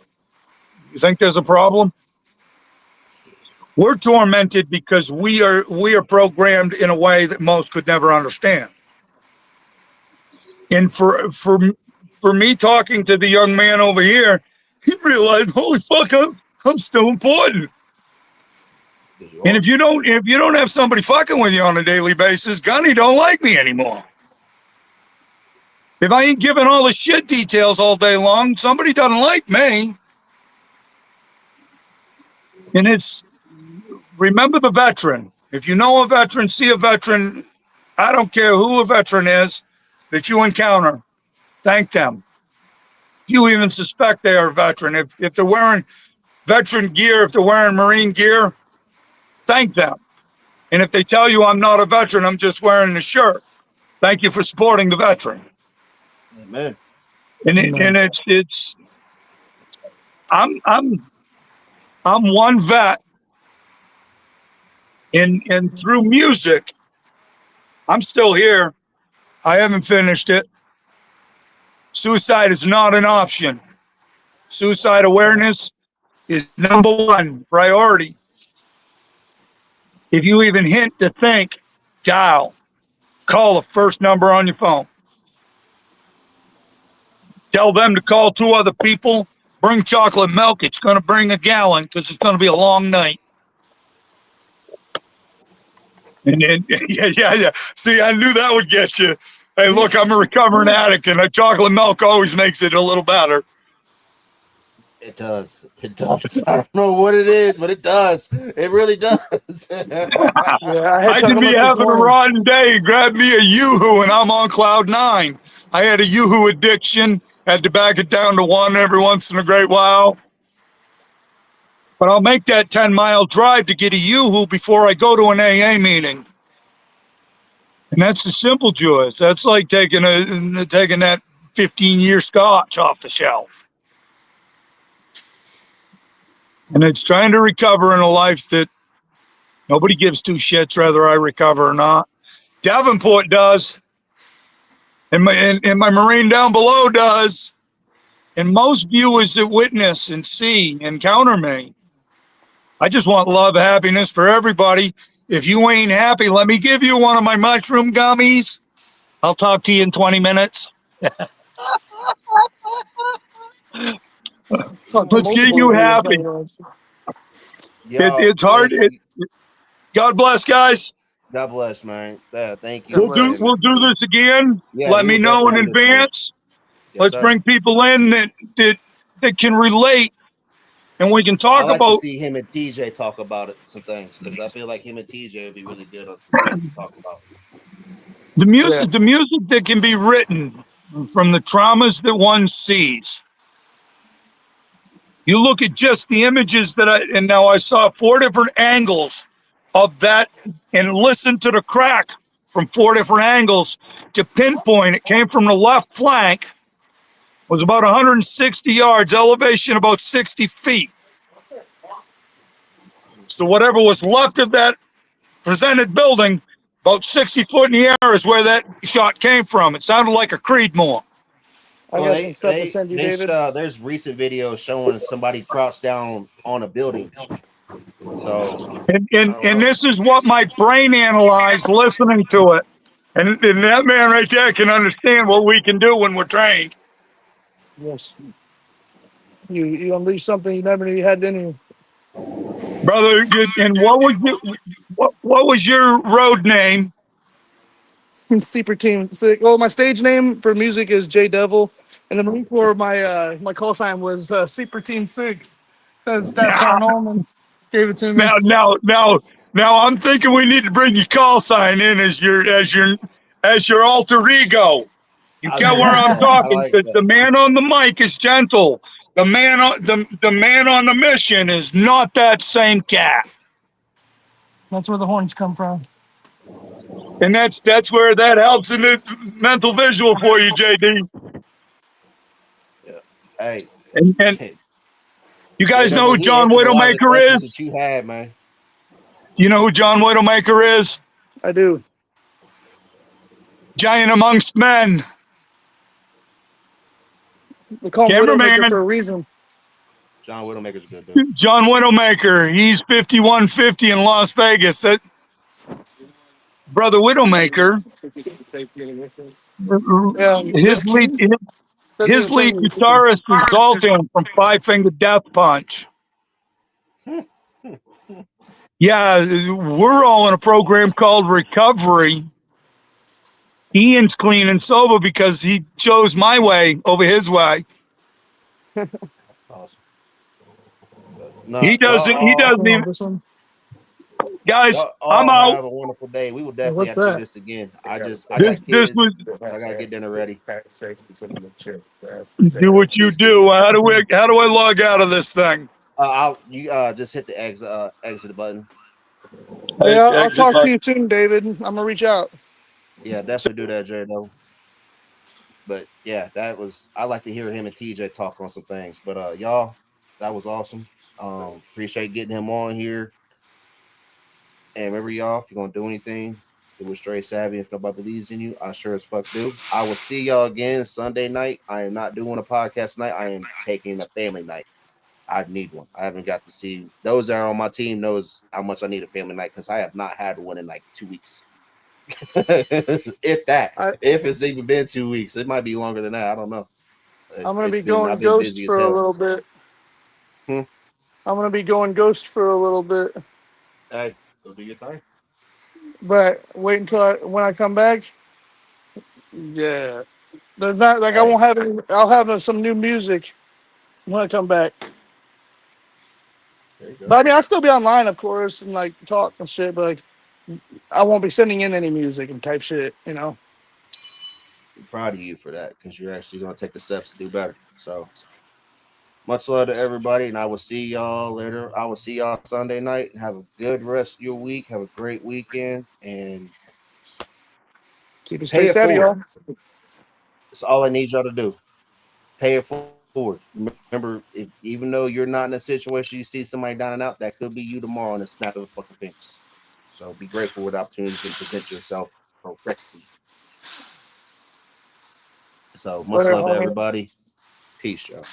you think there's a problem? We're tormented because we are programmed in a way that most could never understand. And for me talking to the young man over here, he realized, holy fuck, I'm still important. And if you don't have somebody fucking with you on a daily basis, Gunny don't like me anymore. If I ain't giving all the shit details all day long, somebody doesn't like me. And remember the veteran. If you know a veteran, see a veteran, I don't care who a veteran is that you encounter, thank them. If you even suspect they are a veteran, if they're wearing veteran gear, if they're wearing Marine gear, thank them. And if they tell you I'm not a veteran, I'm just wearing the shirt, thank you for supporting the veteran. Amen. And it's I'm one vet, and through music, I'm still here. I haven't finished it. Suicide is not an option. Suicide awareness is #1 priority. If you even hint to think, dial. Call the first number on your phone. Tell them to call 2 other people. Bring chocolate milk. It's going to bring a gallon because it's going to be a long night. And yeah. See, I knew that would get you. Hey, look, I'm a recovering addict, and a chocolate milk always makes it a little better. It does. It does. I don't know what it is, but it does. It really does. Yeah, I had I to could be look this having a morning. rotten day, grab me a Yoo-hoo, and I'm on cloud 9. I had a Yoo-hoo addiction, had to back it down to 1 every once in a great while. But I'll make that 10-mile drive to get a Yoo-hoo before I go to an AA meeting. And that's the simple joys. That's like taking that 15-year scotch off the shelf. And it's trying to recover in a life that nobody gives two shits whether I recover or not. Davenport does. And my Marine down below does. And most viewers that witness and see encounter me. I just want love, happiness for everybody. If you ain't happy, let me give you one of my mushroom gummies. I'll talk to you in 20 minutes. Talked to Let's get multiple you of you in happy. 20 minutes. Y'all, It's hard. thank you. God bless, guys. God bless, man. Thank God you. bless. We'll And do this again. yeah, Let we me will know in definitely do this again. advance. Yes, Let's sir. bring people in that can relate, and we can I talk like to about see him and TJ talk about it, some things, because I feel like him and TJ would be really good on some things to talk about. the Yeah, music. The music that can be written from the traumas that one sees. You look at just the images and now I saw 4 different angles of that, and listen to the crack from 4 different angles to pinpoint. It came from the left flank, was about 160 yards, elevation about 60 feet. So whatever was left of that presented building, about 60 foot in the air is where that shot came from. It sounded like a Creedmoor. I Well, got some stuff to send you, David. there's recent videos showing somebody crouched down on a building. So I don't And know. this is what my brain analyzed listening to it. And that man right there can understand what we can do when we're trained. Yes, you unleashed something you never knew you had in you. Brother, and what was your road name? Super Team Sick. Well, my stage name for music is J Devil, and the Marine Corps, my call sign was Super Team 6, because Staff Sergeant Holman gave it to me. Now I'm thinking we need to bring your call sign in as your alter ego. You I get where like I'm that. I talking? like Because that. the man on the mic is gentle. The man on the mission is not that same cat. That's where the horns come from. And that's where that helps in the mental visual for you, JD. Yeah. Hey, And you J guys know Double, who he John answered a lot of the Widowmaker questions is? that you had, man. You know who John Widowmaker is? I do. Giant amongst men. We call him Widowmaker for Cameraman, a reason. John Widowmaker's a good dude. John Widowmaker. He's 5150 in Las Vegas. Brother Widowmaker, Yeah, his lead doesn't his even tell lead me. guitarist is Zoltan from Five Finger Death Punch. Yeah, we're all in a program called Recovery. Ian's clean and sober because he chose my way over his way. That's awesome. But no, He doesn't. He doesn't even. This one. Guys, y'all I'm all out. have a wonderful day. We will definitely What's have to do that? this again. I This got this kids, was so I gotta get dinner ready. do what you do. How do I log out of this thing? You just hit the exit button. Yeah, I'll Exit talk to button. you soon, David. I'm gonna reach out. Yeah, definitely do that, Jay. Though. But yeah, that was. I like to hear him and TJ talk on some things. But y'all, that was awesome. Appreciate getting him on here. And remember, y'all, if you're gonna do anything, do it straight savvy. If nobody believes in you, I sure as fuck do. I will see y'all again Sunday night. I am not doing a podcast night. I am taking a family night. I need one. I haven't got to see those that are on my team knows how much I need a family night because I have not had one in like 2 weeks. If that, I, if it's even been 2 weeks, it might be longer than that. I don't know. I'm gonna It's be been going I've been ghost busy as for a hell. little bit. Hmm. I'm gonna be going ghost for a little bit, Hey, go do your thing. but wait until when I come back. Yeah, there's not like I Hey, won't have any. I'll have some new music. when I come back. There you go. But I mean, I'll still be online, of course, and like talk and shit. But like, I won't be sending in any music and type shit. You know. I'm proud of you for that because you're actually going to take the steps to do better. So much love to everybody, and I will see y'all later. I will see y'all Sunday night. Have a good rest of your week. Have a great weekend, and Keep it pay straight it savvy, forward. y'all. That's all I need y'all to do. Pay it forward. Remember, even though you're not in a situation you see somebody down and out, that could be you tomorrow in a snap of a fucking fingers. So be grateful with opportunities and present yourself correctly. So much Later, love to homie. everybody. Peace, y'all.